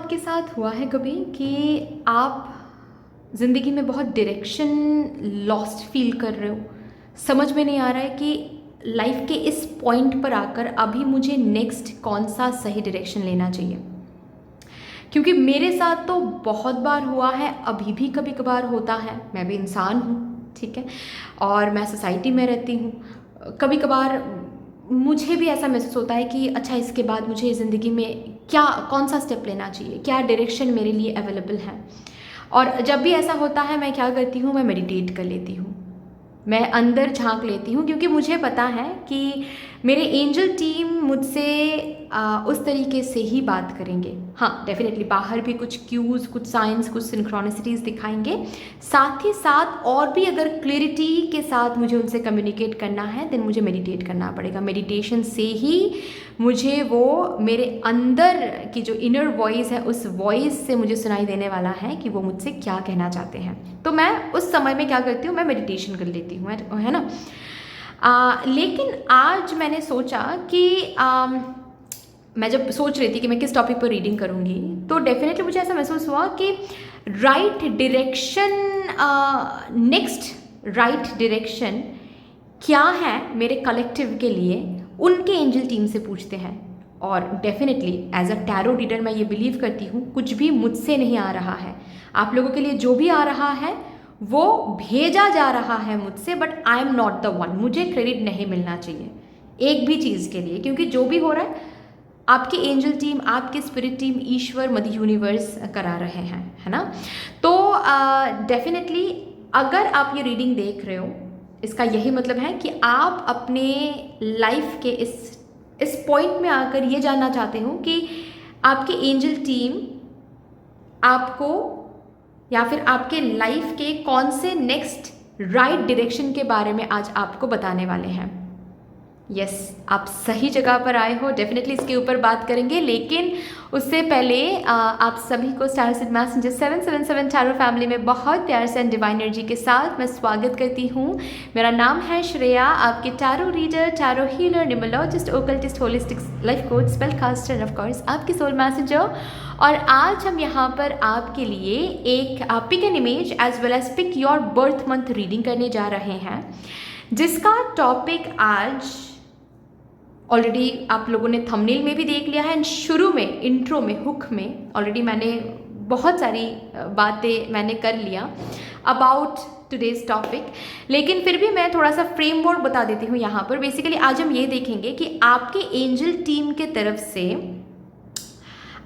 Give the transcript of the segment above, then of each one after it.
आपके साथ हुआ है कभी कि आप ज़िंदगी में बहुत डायरेक्शन लॉस्ट फील कर रहे हो, समझ में नहीं आ रहा है कि लाइफ के इस पॉइंट पर आकर अभी मुझे नेक्स्ट कौन सा सही डायरेक्शन लेना चाहिए? क्योंकि मेरे साथ तो बहुत बार हुआ है, अभी भी कभी कभार होता है। मैं भी इंसान हूँ, ठीक है, और मैं सोसाइटी में रहती हूँ। कभी कभार मुझे भी ऐसा महसूस होता है कि अच्छा, इसके बाद मुझे ज़िंदगी में क्या कौन सा स्टेप लेना चाहिए, क्या डायरेक्शन मेरे लिए अवेलेबल है। और जब भी ऐसा होता है मैं क्या करती हूँ, मैं मेडिटेट कर लेती हूँ, मैं अंदर झांक लेती हूँ, क्योंकि मुझे पता है कि मेरे एंजल टीम मुझसे उस तरीके से ही बात करेंगे। हाँ, डेफिनेटली बाहर भी कुछ क्यूज़, कुछ साइंस, कुछ सिंक्रोनिसिटीज़ दिखाएंगे। साथ ही साथ और भी अगर क्लैरिटी के साथ मुझे उनसे कम्युनिकेट करना है, देन मुझे मेडिटेट करना पड़ेगा। मेडिटेशन से ही मुझे वो मेरे अंदर की जो इनर वॉइस है, उस वॉइस से मुझे सुनाई देने वाला है कि वो मुझसे क्या कहना चाहते हैं। तो मैं उस समय में क्या करती हूँ, मैं मेडिटेशन कर लेती हूँ, है ना। लेकिन आज मैंने सोचा कि मैं जब सोच रही थी कि मैं किस टॉपिक पर रीडिंग करूँगी, तो डेफिनेटली मुझे ऐसा महसूस हुआ कि right direction, next right direction क्या है मेरे कलेक्टिव के लिए, उनके एंजल टीम से पूछते हैं। और definitely as a tarot reader मैं ये बिलीव करती हूँ, कुछ भी मुझसे नहीं आ रहा है। आप लोगों के लिए जो भी आ रहा है वो भेजा जा रहा है मुझसे, but I am not the one. मुझे क्रेडिट नहीं मिलना चाहिए एक भी चीज़ के लिए, क्योंकि जो भी हो रहा है आपकी एंजल टीम, आपकी स्पिरिट टीम, ईश्वर, मदर यूनिवर्स करा रहे हैं, है ना। तो डेफिनेटली अगर आप ये रीडिंग देख रहे हो, इसका यही मतलब है कि आप अपने लाइफ के इस पॉइंट में आकर ये जानना चाहते हो कि आपकी एंजल टीम आपको या फिर आपके लाइफ के कौन से नेक्स्ट राइट डायरेक्शन के बारे में आज आपको बताने वाले हैं। यस, आप सही जगह पर आए हो। डेफिनेटली इसके ऊपर बात करेंगे, लेकिन उससे पहले आप सभी को star seed messenger 777 tarot family में बहुत प्यार से एंड डिवाइन एनर्जी के साथ मैं स्वागत करती हूँ। मेरा नाम है श्रेया, आपके tarot reader, tarot healer, numerologist, occultist, holistic life coach, spell caster, of course आपकी सोल मैसेंजर। और आज हम यहाँ पर आपके लिए एक pick an image as well as pick your birth month reading करने जा रहे हैं, जिसका टॉपिक आज ऑलरेडी आप लोगों ने थंबनेल में भी देख लिया है एंड शुरू में इंट्रो में हुक में ऑलरेडी मैंने बहुत सारी बातें मैंने कर लिया अबाउट टुडेज टॉपिक। लेकिन फिर भी मैं थोड़ा सा फ्रेमवर्क बता देती हूँ यहाँ पर। बेसिकली आज हम ये देखेंगे कि आपके एंजल टीम के तरफ से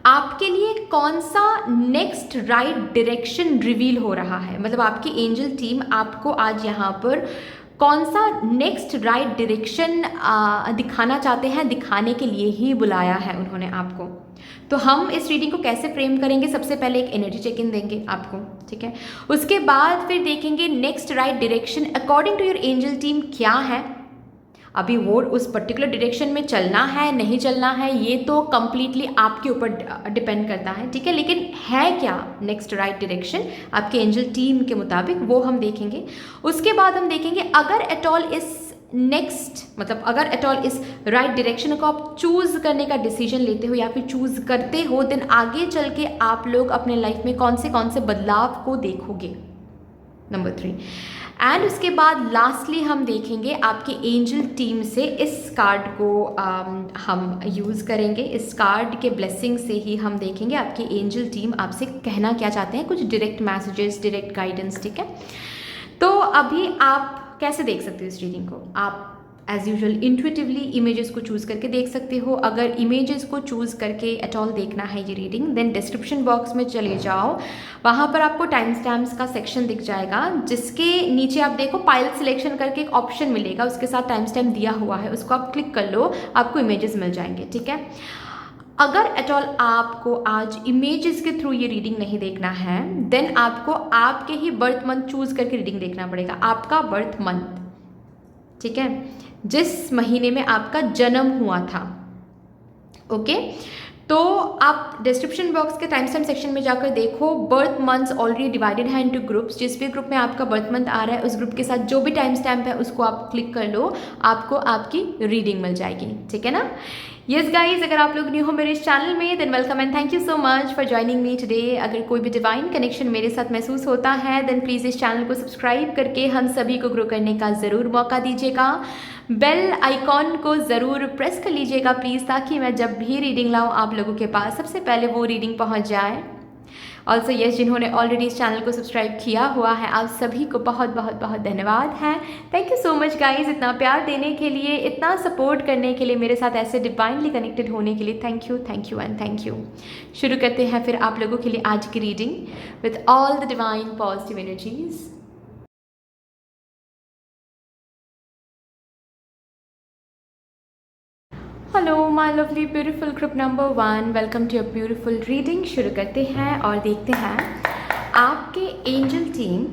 आपके लिए कौन सा नेक्स्ट राइट डायरेक्शन रिवील हो रहा है। मतलब आपकी एंजल टीम आपको आज यहाँ पर कौन सा नेक्स्ट राइट डायरेक्शन दिखाना चाहते हैं, दिखाने के लिए ही बुलाया है उन्होंने आपको। तो हम इस रीडिंग को कैसे फ्रेम करेंगे, सबसे पहले एक एनर्जी चेक इन देंगे आपको, ठीक है। उसके बाद फिर देखेंगे next right direction according to your angel team क्या है। अभी वो उस पर्टिकुलर डायरेक्शन में चलना है, नहीं चलना है, ये तो कम्प्लीटली आपके ऊपर डिपेंड करता है, ठीक है। लेकिन है क्या नेक्स्ट राइट डायरेक्शन आपके एंजल टीम के मुताबिक, वो हम देखेंगे। उसके बाद हम देखेंगे अगर एट ऑल इस नेक्स्ट, मतलब अगर एट ऑल इस राइट डायरेक्शन को आप चूज़ करने का डिसीजन लेते हो या फिर चूज़ करते हो, देन आगे चल के आप लोग अपने लाइफ में कौन से बदलाव को देखोगे, नंबर 3। एंड उसके बाद लास्टली हम देखेंगे आपके एंजल टीम से इस कार्ड को हम यूज़ करेंगे। इस कार्ड के ब्लेसिंग से ही हम देखेंगे आपकी एंजल टीम आपसे कहना क्या चाहते हैं, कुछ डायरेक्ट मैसेजेस, डायरेक्ट गाइडेंस, ठीक है। तो अभी आप कैसे देख सकते हो इस रीडिंग को, आप एज यूजुअल इंट्यूटिवली इमेजेस को चूज़ करके देख सकते हो। अगर इमेजेस को चूज़ करके एट ऑल देखना है ये रीडिंग, देन डिस्क्रिप्शन बॉक्स में चले जाओ, वहाँ पर आपको टाइम स्टैम्प्स का सेक्शन दिख जाएगा, जिसके नीचे आप देखो पाइल सिलेक्शन करके एक ऑप्शन मिलेगा, उसके साथ टाइम स्टैम्प दिया हुआ है, उसको आप क्लिक कर लो, आपको इमेजेस मिल जाएंगे, ठीक है। अगर एट ऑल आपको आज इमेजेस के थ्रू ये रीडिंग नहीं देखना है, देन आपको आपके ही बर्थ मंथ चूज़ करके रीडिंग देखना पड़ेगा, आपका बर्थ मंथ, ठीक है, जिस महीने में आपका जन्म हुआ था, ओके। तो आप डिस्क्रिप्शन बॉक्स के टाइम स्टैम्प सेक्शन में जाकर देखो, बर्थ मंथ्स ऑलरेडी डिवाइडेड है इनटू ग्रुप्स। जिस भी ग्रुप में आपका बर्थ मंथ आ रहा है उस ग्रुप के साथ जो भी टाइम स्टैम्प है उसको आप क्लिक कर लो, आपको आपकी रीडिंग मिल जाएगी, ठीक है ना। यस गाइज, अगर आप लोग न्यू हो मेरे इस चैनल में than welcome and thank you so much for joining me today. अगर कोई भी डिवाइन कनेक्शन मेरे साथ महसूस होता है देन प्लीज़ इस चैनल को सब्सक्राइब करके हम सभी को ग्रो करने का ज़रूर मौका दीजिएगा। बेल आइकॉन को ज़रूर प्रेस कर लीजिएगा प्लीज़, ताकि मैं जब भी रीडिंग लाऊं आप लोगों के पास सबसे पहले वो रीडिंग पहुंच जाए। ऑल्सो यस, जिन्होंने ऑलरेडी इस चैनल को सब्सक्राइब किया हुआ है आप सभी को बहुत बहुत बहुत धन्यवाद है। Thank you so much guys, इतना प्यार देने के लिए, इतना सपोर्ट करने के लिए, मेरे साथ ऐसे डिवाइनली कनेक्टेड होने के लिए thank you and thank you. शुरू करते हैं फिर आप लोगों के लिए आज की reading with all the divine positive energies. Hello my lovely beautiful group number 1, welcome to your beautiful reading. शुरू करते हैं और देखते हैं आपके एंजल टीम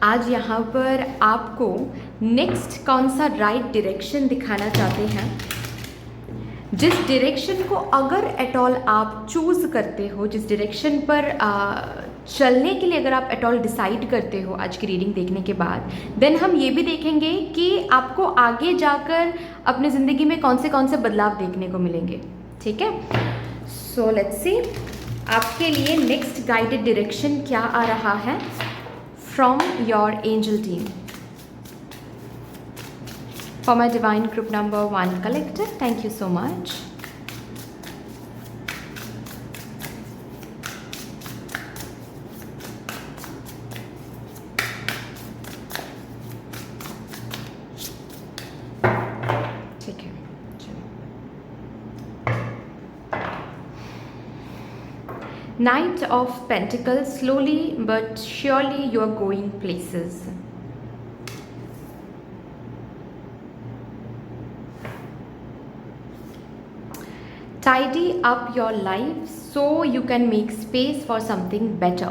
आज यहाँ पर आपको नेक्स्ट कौन सा राइट डायरेक्शन दिखाना चाहते हैं। जिस डायरेक्शन को अगर एट ऑल आप चूज़ करते हो, जिस डायरेक्शन पर चलने के लिए अगर आप एट ऑल डिसाइड करते हो आज की रीडिंग देखने के बाद, देन हम ये भी देखेंगे कि आपको आगे जाकर अपनी ज़िंदगी में कौन से बदलाव देखने को मिलेंगे, ठीक है। सो लेट्स सी आपके लिए नेक्स्ट गाइडेड डायरेक्शन क्या आ रहा है from your angel team for my divine group number 1 collective. Thank you so much. ठीक है, Knight of Pentacles, slowly but surely you are going places. Tidy up your life so you can make space for something better.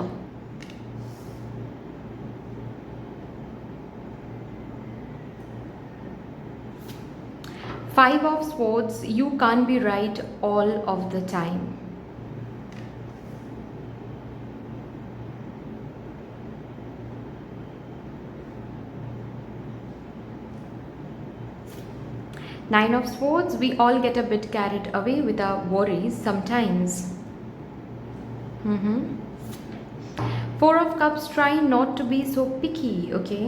Five of Swords, you can't be right all of the time. Nine of Swords, we all get a bit carried away with our worries sometimes. Four of Cups, try not to be so picky, okay?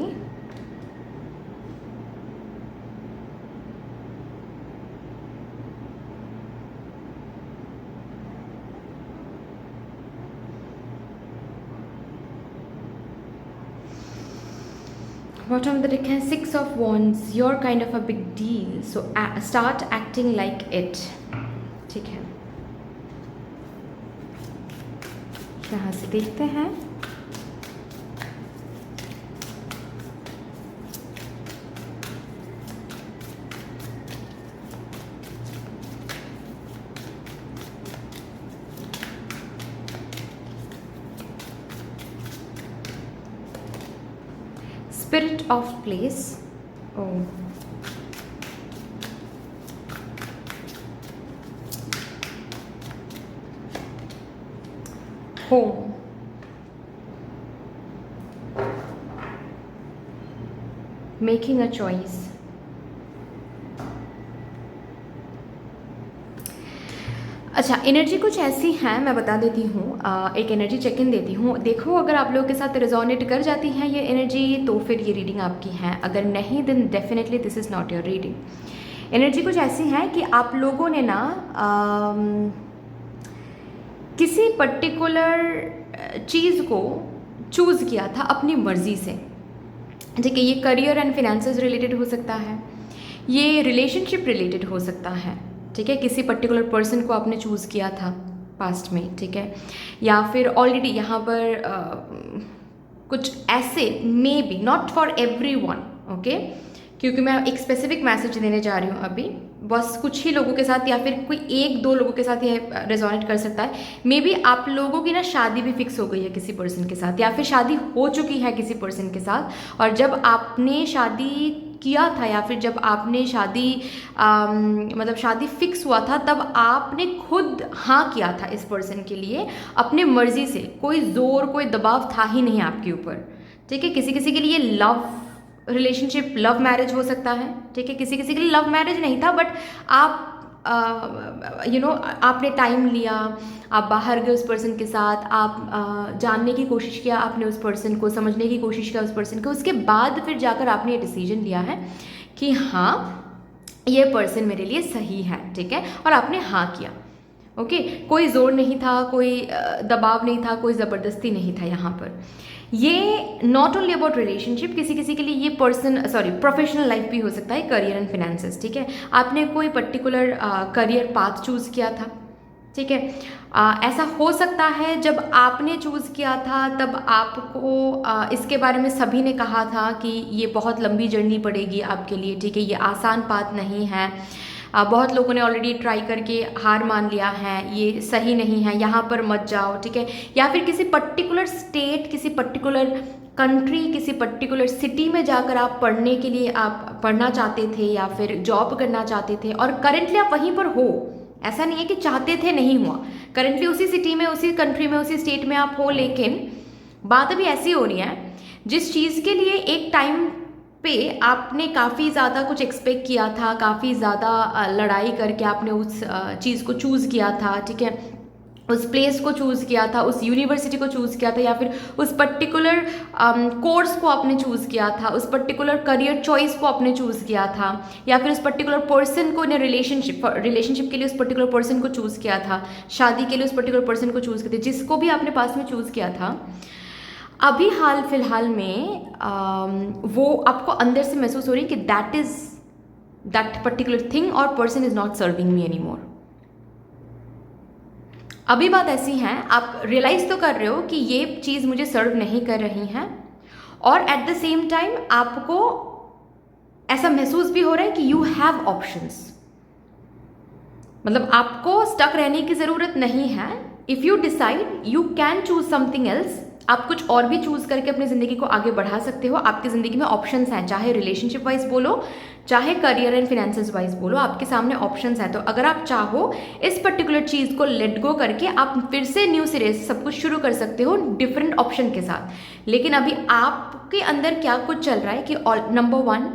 Bottom of the deck has Six of Wands. You're kind of a big deal, so start acting like it. ठीक है, यहाँ से देखते हैं। Spirit of place. Oh, home. Making a choice. अच्छा, energy कुछ ऐसी है, मैं बता देती हूँ, एक एनर्जी चेक इन देती हूँ। देखो अगर आप लोगों के साथ रिजोनेट कर जाती हैं ये एनर्जी तो फिर ये रीडिंग आपकी है, अगर नहीं then definitely this is not your reading. Energy कुछ ऐसी है कि आप लोगों ने ना किसी पर्टिकुलर चीज़ को चूज़ किया था अपनी मर्ज़ी से, ठीक है। ये करियर एंड फिनेंसेस रिलेटेड हो सकता है, ये रिलेशनशिप रिलेटेड हो सकता है, ठीक है। किसी पर्टिकुलर पर्सन को आपने चूज़ किया था पास्ट में, ठीक है। या फिर ऑलरेडी यहाँ पर कुछ ऐसे, may be not for every one, okay, क्योंकि मैं एक स्पेसिफिक मैसेज देने जा रही हूँ अभी, बस कुछ ही लोगों के साथ या फिर कोई एक दो लोगों के साथ ये रेजोनेट कर सकता है। मे बी आप लोगों की ना शादी भी फिक्स हो गई है किसी पर्सन के साथ, या फिर शादी हो चुकी है किसी पर्सन के साथ, और जब आपने शादी किया था या फिर जब आपने शादी मतलब शादी फिक्स हुआ था तब आपने खुद हाँ किया था इस पर्सन के लिए अपने मर्जी से, कोई ज़ोर कोई दबाव था ही नहीं आपके ऊपर, ठीक है। किसी किसी के लिए लव रिलेशनशिप लव मैरिज हो सकता है, ठीक है, किसी किसी के लिए लव मैरिज नहीं था, बट आप आपने टाइम लिया, आप बाहर गए उस पर्सन के साथ, आप जानने की कोशिश किया, आपने उस पर्सन को समझने की कोशिश किया उस पर्सन को, उसके बाद फिर जाकर आपने ये डिसीजन लिया है कि हाँ ये पर्सन मेरे लिए सही है, ठीक है, और आपने हाँ किया। ओके, कोई ज़ोर नहीं था, कोई दबाव नहीं था, कोई ज़बरदस्ती नहीं था यहाँ पर। ये नॉट ओनली अबाउट रिलेशनशिप, किसी किसी के लिए ये प्रोफेशनल लाइफ भी हो सकता है, करियर एंड फिनेंसेस, ठीक है। आपने कोई पर्टिकुलर करियर पाथ चूज़ किया था, ठीक है। ऐसा हो सकता है जब आपने चूज़ किया था तब आपको इसके बारे में सभी ने कहा था कि ये बहुत लंबी जर्नी पड़ेगी आपके लिए, ठीक है, ये आसान पाथ नहीं है, बहुत लोगों ने ऑलरेडी ट्राई करके हार मान लिया है, ये सही नहीं है, यहाँ पर मत जाओ, ठीक है। या फिर किसी पर्टिकुलर स्टेट, किसी पर्टिकुलर कंट्री, किसी पर्टिकुलर सिटी में जाकर आप पढ़ने के लिए आप पढ़ना चाहते थे या फिर जॉब करना चाहते थे और करेंटली आप वहीं पर हो। ऐसा नहीं है कि चाहते थे नहीं हुआ, करेंटली उसी सिटी में, उसी कंट्री में, उसी स्टेट में आप हो, लेकिन बात अभी ऐसी हो रही है जिस चीज़ के लिए एक टाइम पे आपने काफ़ी ज़्यादा कुछ एक्सपेक्ट किया था, काफ़ी ज़्यादा लड़ाई करके आपने उस चीज़ को चूज़ किया था, ठीक है, उस प्लेस को चूज़ किया था, उस यूनिवर्सिटी को चूज़ किया था, या फिर उस पर्टिकुलर कोर्स को आपने चूज़ किया था, उस पर्टिकुलर करियर चॉइस को आपने चूज़ किया था, या फिर उस पर्टिकुलर पर्सन को इन रिलेशनशिप के लिए उस पर्टिकुलर पर्सन को चूज़ किया था, शादी के लिए उस पर्टिकुलर पर्सन को चूज़ किया था, जिसको भी आपने पास में चूज़ किया था। अभी हाल फिलहाल में वो आपको अंदर से महसूस हो रही है कि दैट पर्टिकुलर थिंग और person is not serving me any more. अभी बात ऐसी है, आप रियलाइज तो कर रहे हो कि ये चीज़ मुझे सर्व नहीं कर रही है, और एट द सेम टाइम आपको ऐसा महसूस भी हो रहा है कि यू हैव ऑप्शंस, मतलब आपको स्टक रहने की ज़रूरत नहीं है। If you decide you can choose something else, आप कुछ और भी चूज़ करके अपनी ज़िंदगी को आगे बढ़ा सकते हो। आपकी ज़िंदगी में ऑप्शंस हैं, चाहे रिलेशनशिप वाइज बोलो, चाहे करियर एंड फिनेंसेस वाइज बोलो, आपके सामने ऑप्शंस हैं। तो अगर आप चाहो इस पर्टिकुलर चीज़ को लेट गो करके आप फिर से न्यू सिरे से सब कुछ शुरू कर सकते हो डिफरेंट ऑप्शन के साथ। लेकिन अभी आपके अंदर क्या कुछ चल रहा है कि नंबर 1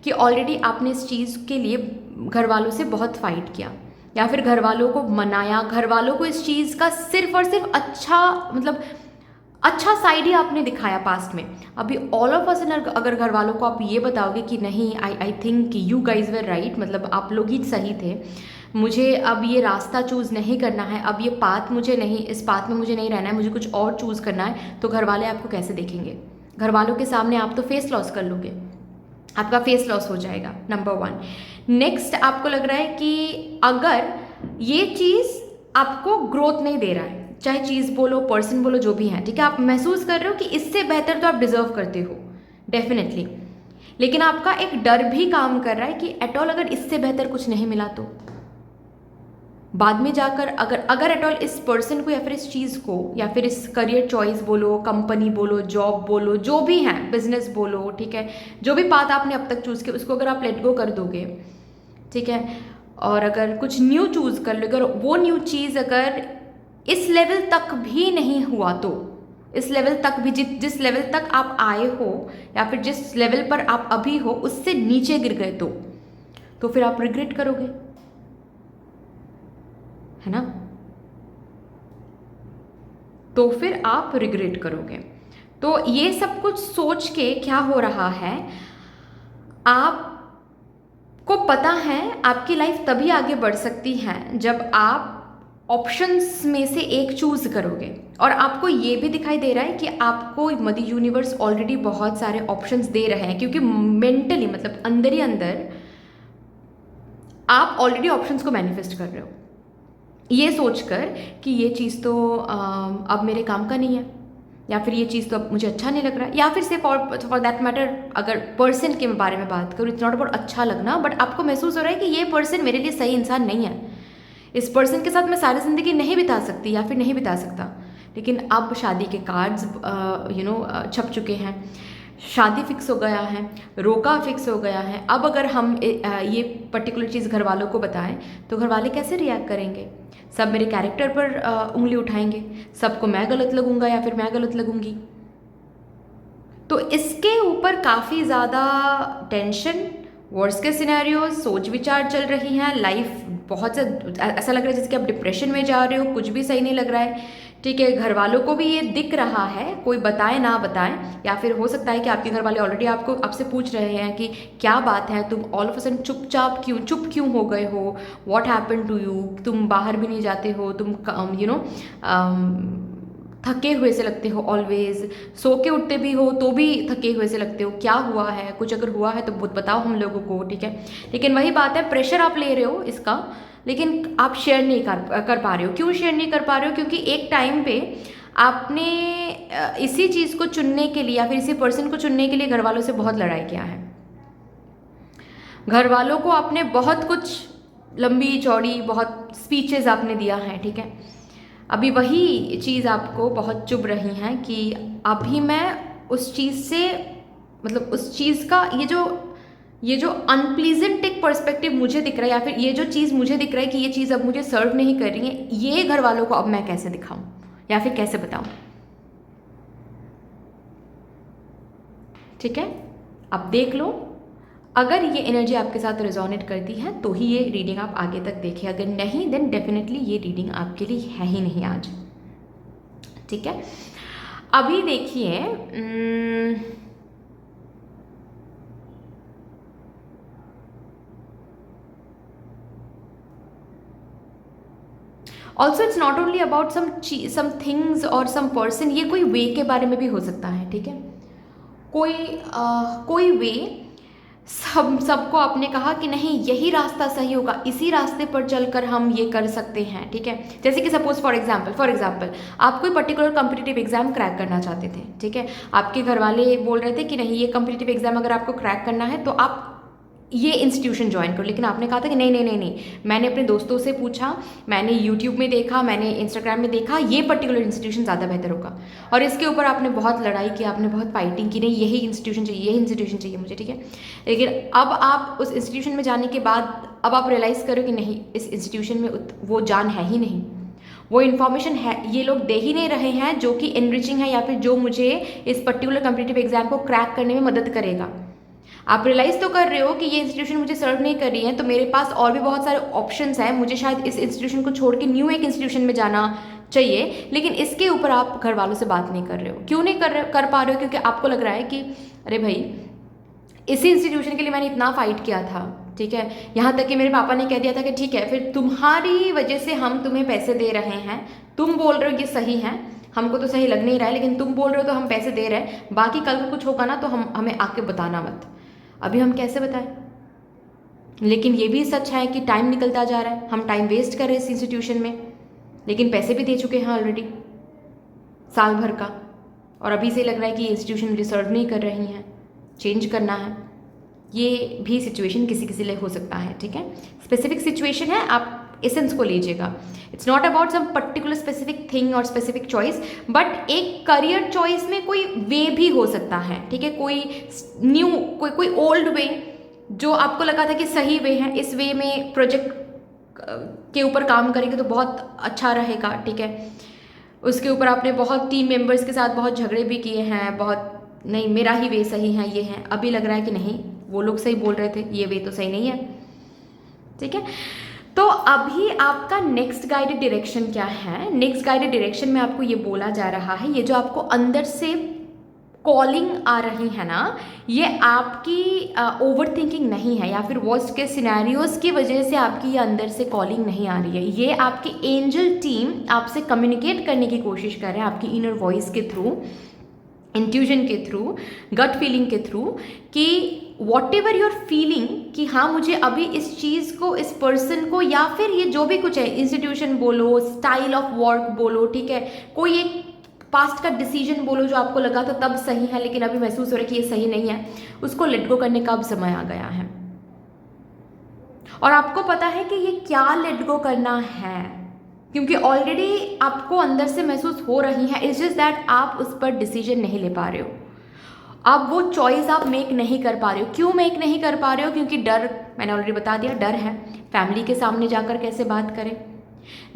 कि ऑलरेडी आपने इस चीज़ के लिए घर वालों से बहुत फाइट किया, या फिर घर वालों को मनाया, घर वालों को इस चीज़ का सिर्फ और सिर्फ अच्छा साइड ही आपने दिखाया पास्ट में। अभी ऑल ऑफ अ सडन अगर घर वालों को आप ये बताओगे कि नहीं, आई थिंक कि यू गाइज वेर राइट, मतलब आप लोग ही सही थे, मुझे अब ये रास्ता चूज़ नहीं करना है, अब ये पाथ मुझे नहीं, इस पाथ में मुझे नहीं रहना है, मुझे कुछ और चूज़ करना है, तो घर वाले आपको कैसे देखेंगे? घर वालों के सामने आप तो फेस लॉस कर लोगे, आपका फेस लॉस हो जाएगा, नंबर 1। नेक्स्ट, आपको लग रहा है कि अगर ये चीज़ आपको ग्रोथ नहीं दे रहा है, चाहे चीज़ बोलो, पर्सन बोलो, जो भी है, ठीक है, आप महसूस कर रहे हो कि इससे बेहतर तो आप डिजर्व करते हो डेफिनेटली, लेकिन आपका एक डर भी काम कर रहा है कि एट ऑल अगर इससे बेहतर कुछ नहीं मिला तो बाद में जाकर अगर एट ऑल इस पर्सन को या फिर इस चीज़ को या फिर इस करियर चॉइस बोलो, कंपनी बोलो, जॉब बोलो, जो भी है, बिजनेस बोलो, ठीक है, जो भी पाथ आपने अब तक चूज़ किया उसको अगर आप लेट गो कर दोगे, ठीक है, और अगर कुछ न्यू चूज़ कर लो, अगर वो न्यू चीज़ अगर इस लेवल तक भी नहीं हुआ तो, इस लेवल तक भी जिस लेवल तक आप आए हो या फिर जिस लेवल पर आप अभी हो उससे नीचे गिर गए तो फिर आप रिग्रेट करोगे, है ना? तो फिर आप रिग्रेट करोगे। तो ये सब कुछ सोच के क्या हो रहा है, आपको पता है आपकी लाइफ तभी आगे बढ़ सकती है जब आप ऑप्शंस में से एक चूज़ करोगे, और आपको ये भी दिखाई दे रहा है कि आपको मदर यूनिवर्स ऑलरेडी बहुत सारे ऑप्शंस दे रहे हैं, क्योंकि मेंटली मतलब अंदर ही अंदर आप ऑलरेडी ऑप्शंस को मैनिफेस्ट कर रहे हो, ये सोचकर कि ये चीज़ तो अब मेरे काम का नहीं है, या फिर ये चीज़ तो अब मुझे अच्छा नहीं लग रहा है, या फिर से फॉर दैट मैटर अगर पर्सन के बारे में बात करूँ, इट्स नॉट अबाउट अच्छा लगना, बट आपको महसूस हो रहा है कि ये पर्सन मेरे लिए सही इंसान नहीं है, इस पर्सन के साथ मैं सारी ज़िंदगी नहीं बिता सकती या फिर नहीं बिता सकता। लेकिन अब शादी के कार्ड्स छप चुके हैं, शादी फिक्स हो गया है, रोका फिक्स हो गया है। अब अगर हम ये पर्टिकुलर चीज़ घर वालों को बताएं तो घर वाले कैसे रिएक्ट करेंगे? सब मेरे कैरेक्टर पर उंगली उठाएंगे, सबको मैं गलत लगूंगा या फिर मैं गलत लगूंगी। तो इसके ऊपर काफ़ी ज़्यादा टेंशन, वर्स्ट के सिनेरियोज, सोच विचार चल रही हैं। लाइफ बहुत ज़्यादा ऐसा लग रहा है जैसे कि आप डिप्रेशन में जा रहे हो, कुछ भी सही नहीं लग रहा है। ठीक है, घर वालों को भी ये दिख रहा है, कोई बताए ना बताए, या फिर हो सकता है कि आपके घर वाले ऑलरेडी आपसे पूछ रहे हैं कि क्या बात है, तुम ऑल ऑफ अ सडन चुप क्यों हो गए हो, व्हाट हैपेंड टू यू, तुम बाहर भी नहीं जाते हो, तुम थके हुए से लगते हो, ऑलवेज सो के उठते भी हो तो भी थके हुए से लगते हो, क्या हुआ है? कुछ अगर हुआ है तो बताओ हम लोगों को। ठीक है, लेकिन वही बात है, प्रेशर आप ले रहे हो इसका, लेकिन आप शेयर नहीं कर पा रहे हो। क्यों शेयर नहीं कर पा रहे हो? क्योंकि एक टाइम पे आपने इसी चीज़ को चुनने के लिए या फिर इसी पर्सन को चुनने के लिए घर वालों से बहुत लड़ाई किया है। घर वालों को आपने बहुत कुछ लंबी चौड़ी बहुत स्पीचेस आपने दिया है। ठीक है, अभी वही चीज़ आपको बहुत चुभ रही है कि अभी मैं उस चीज़ से, मतलब उस चीज़ का ये जो अनप्लीजेंट एक पर्सपेक्टिव मुझे दिख रहा है, या फिर ये जो चीज़ मुझे दिख रहा है कि ये चीज़ अब मुझे सर्व नहीं कर रही है, ये घर वालों को अब मैं कैसे दिखाऊं या फिर कैसे बताऊं? ठीक है, अब देख लो, अगर ये एनर्जी आपके साथ रिजोनेट करती है तो ही ये रीडिंग आप आगे तक देखें, अगर नहीं देन डेफिनेटली ये रीडिंग आपके लिए है ही नहीं आज। ठीक है, अभी देखिए, also it's not only about some things और सम पर्सन, ये कोई वे के बारे में भी हो सकता है। ठीक है, कोई वे सबको आपने कहा कि नहीं यही रास्ता सही होगा, इसी रास्ते पर चलकर हम ये कर सकते हैं। ठीक है, जैसे कि सपोज फॉर एग्जाम्पल आप कोई पर्टिकुलर कॉम्पिटिटिव एग्जाम क्रैक करना चाहते थे। ठीक है, आपके घर वाले बोल रहे थे कि नहीं ये कॉम्पिटिटिव एग्जाम अगर आपको क्रैक करना है तो आप ये इंस्टीट्यूशन ज्वाइन करो, लेकिन आपने कहा था कि नहीं नहीं नहीं नहीं, मैंने अपने दोस्तों से पूछा, मैंने यूट्यूब में देखा, मैंने इंस्टाग्राम में देखा, ये पर्टिकुलर इंस्टीट्यूशन ज़्यादा बेहतर होगा। और इसके ऊपर आपने बहुत लड़ाई की, आपने बहुत फाइटिंग की, नहीं यही इंस्टीट्यूशन चाहिए मुझे। ठीक है, लेकिन अब आप उस इंस्टीट्यूशन में जाने के बाद अब आप रियलाइज़ करो कि नहीं इस इंस्टीट्यूशन में वो जान है ही नहीं, वो इन्फॉर्मेशन है ये लोग दे ही नहीं रहे हैं जो कि एनरिचिंग है या फिर जो मुझे इस पर्टिकुलर कॉम्पिटिटिव एग्जाम को क्रैक करने में मदद करेगा। आप रियलाइज़ तो कर रहे हो कि ये इंस्टीट्यूशन मुझे सर्व नहीं कर रही है, तो मेरे पास और भी बहुत सारे ऑप्शंस हैं, मुझे शायद इस इंस्टीट्यूशन को छोड़ के न्यू एक इंस्टीट्यूशन में जाना चाहिए, लेकिन इसके ऊपर आप घर वालों से बात नहीं कर रहे हो। क्यों नहीं कर पा रहे हो? क्योंकि आपको लग रहा है कि अरे भाई इसी इंस्टीट्यूशन के लिए मैंने इतना फाइट किया था। ठीक है, यहाँ तक कि मेरे पापा ने कह दिया था कि ठीक है फिर तुम्हारी वजह से हम तुम्हें पैसे दे रहे हैं, तुम बोल रहे हो ये सही है, हमको तो सही लग नहीं रहा है, लेकिन तुम बोल रहे हो तो हम पैसे दे रहे हैं, बाकी कल को कुछ होगा ना तो हमें आके बताना मत। अभी हम कैसे बताएं? लेकिन ये भी सच है कि टाइम निकलता जा रहा है, हम टाइम वेस्ट कर रहे हैं इस इंस्टीट्यूशन में, लेकिन पैसे भी दे चुके हैं ऑलरेडी साल भर का, और अभी से लग रहा है कि ये इंस्टीट्यूशन मुझे सर्व नहीं कर रही हैं, चेंज करना है। ये भी सिचुएशन किसी किसी लिए हो सकता है। ठीक है, स्पेसिफिक सिचुएशन है, आप एसेंस को लीजिएगा। It's not about some particular specific thing और स्पेसिफिक चॉइस, बट एक करियर चॉइस में कोई वे भी हो सकता है। ठीक है, कोई न्यू कोई ओल्ड वे जो आपको लगा था कि सही वे है, इस वे में प्रोजेक्ट के ऊपर काम करेंगे तो बहुत अच्छा रहेगा। ठीक है, उसके ऊपर आपने बहुत टीम मेंबर्स के साथ बहुत झगड़े भी किए हैं, बहुत नहीं मेरा ही वे सही है, ये है। अभी लग रहा है कि नहीं वो लोग सही बोल रहे थे, ये वे तो सही नहीं है। ठीक है, तो अभी आपका नेक्स्ट गाइडेड डायरेक्शन क्या है? नेक्स्ट गाइडेड डायरेक्शन में आपको ये बोला जा रहा है, ये जो आपको अंदर से कॉलिंग आ रही है ना, ये आपकी ओवर थिंकिंग नहीं है या फिर वर्स्ट के सिनेरियोज की वजह से आपकी ये अंदर से कॉलिंग नहीं आ रही है। ये आपकी एंजल टीम आपसे कम्युनिकेट करने की कोशिश कर रहे हैं, आपकी इनर वॉइस के थ्रू, इंट्यूजन के थ्रू, गट फीलिंग के थ्रू, कि वॉट एवर यूर फीलिंग कि हाँ मुझे अभी इस चीज़ को, इस पर्सन को, या फिर ये जो भी कुछ है, इंस्टीट्यूशन बोलो, स्टाइल ऑफ वर्क बोलो, ठीक है, कोई एक पास्ट का डिसीजन बोलो जो आपको लगा था तब सही है लेकिन अभी महसूस हो रहा है कि ये सही नहीं है, उसको लेट गो करने का अब समय आ गया है। और आपको पता है कि ये क्या लेट गो करना है, क्योंकि ऑलरेडी आपको अंदर से महसूस हो रही है, इट्स जस्ट दैट आप उस पर डिसीजन नहीं ले पा रहे हो। अब वो चॉइस आप मेक नहीं कर पा रहे हो। क्यों मेक नहीं कर पा रहे हो? क्योंकि डर, मैंने ऑलरेडी बता दिया, डर है। फैमिली के सामने जाकर कैसे बात करें,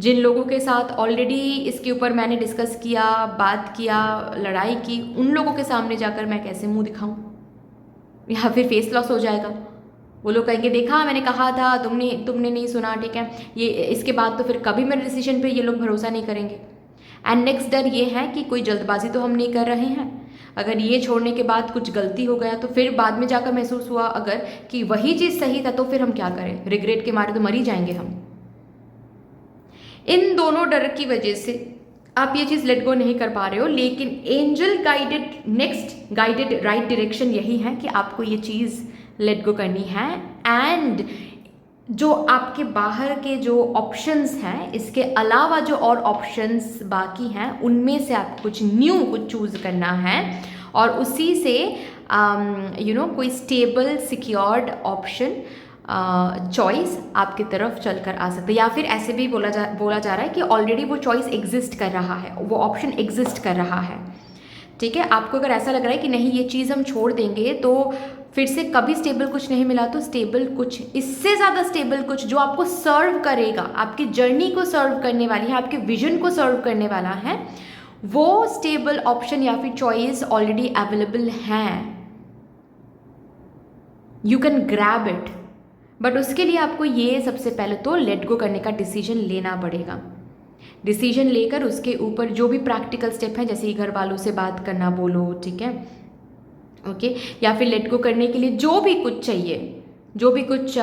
जिन लोगों के साथ ऑलरेडी इसके ऊपर मैंने डिस्कस किया, बात किया, लड़ाई की, उन लोगों के सामने जाकर मैं कैसे मुंह दिखाऊं, या फिर फेस लॉस हो जाएगा। वो लोग कहेंगे देखा मैंने कहा था, तुमने नहीं सुना, ठीक है। ये इसके बाद तो फिर कभी मेरे डिसीजन पे ये लोग भरोसा नहीं करेंगे। एंड नेक्स्ट डर ये है कि कोई जल्दबाजी तो हम नहीं कर रहे हैं। अगर ये छोड़ने के बाद कुछ गलती हो गया तो फिर बाद में जाकर महसूस हुआ अगर कि वही चीज़ सही था, तो फिर हम क्या करें? रिग्रेट के मारे तो मर ही जाएंगे हम। इन दोनों डर की वजह से आप ये चीज़ लेट गो नहीं कर पा रहे हो। लेकिन angel guided, next guided right direction यही है कि आपको ये चीज़ लेट गो करनी है। एंड जो आपके बाहर के जो ऑप्शंस हैं, इसके अलावा जो और ऑप्शंस बाकी हैं, उनमें से आपको कुछ न्यू कुछ चूज़ करना है और उसी से कोई स्टेबल सिक्योर्ड ऑप्शन चॉइस आपकी तरफ चलकर आ सकता है। या फिर ऐसे भी बोला जा रहा है कि ऑलरेडी वो चॉइस एग्जिस्ट कर रहा है, वो ऑप्शन एग्जिस्ट कर रहा है, ठीक है। आपको अगर ऐसा लग रहा है कि नहीं ये चीज़ हम छोड़ देंगे तो फिर से कभी स्टेबल कुछ नहीं मिला, तो स्टेबल कुछ, इससे ज़्यादा स्टेबल कुछ जो आपको सर्व करेगा, आपकी जर्नी को सर्व करने वाली है, आपके विजन को सर्व करने वाला है, वो स्टेबल ऑप्शन या फिर चॉइस ऑलरेडी अवेलेबल है। You can grab it, but उसके लिए आपको ये सबसे पहले तो लेट गो करने का डिसीजन लेना पड़ेगा। डिसीजन लेकर उसके ऊपर जो भी प्रैक्टिकल स्टेप है, जैसे घर वालों से बात करना बोलो, ठीक है, ओके, या फिर लेट गो करने के लिए जो भी कुछ चाहिए, जो भी कुछ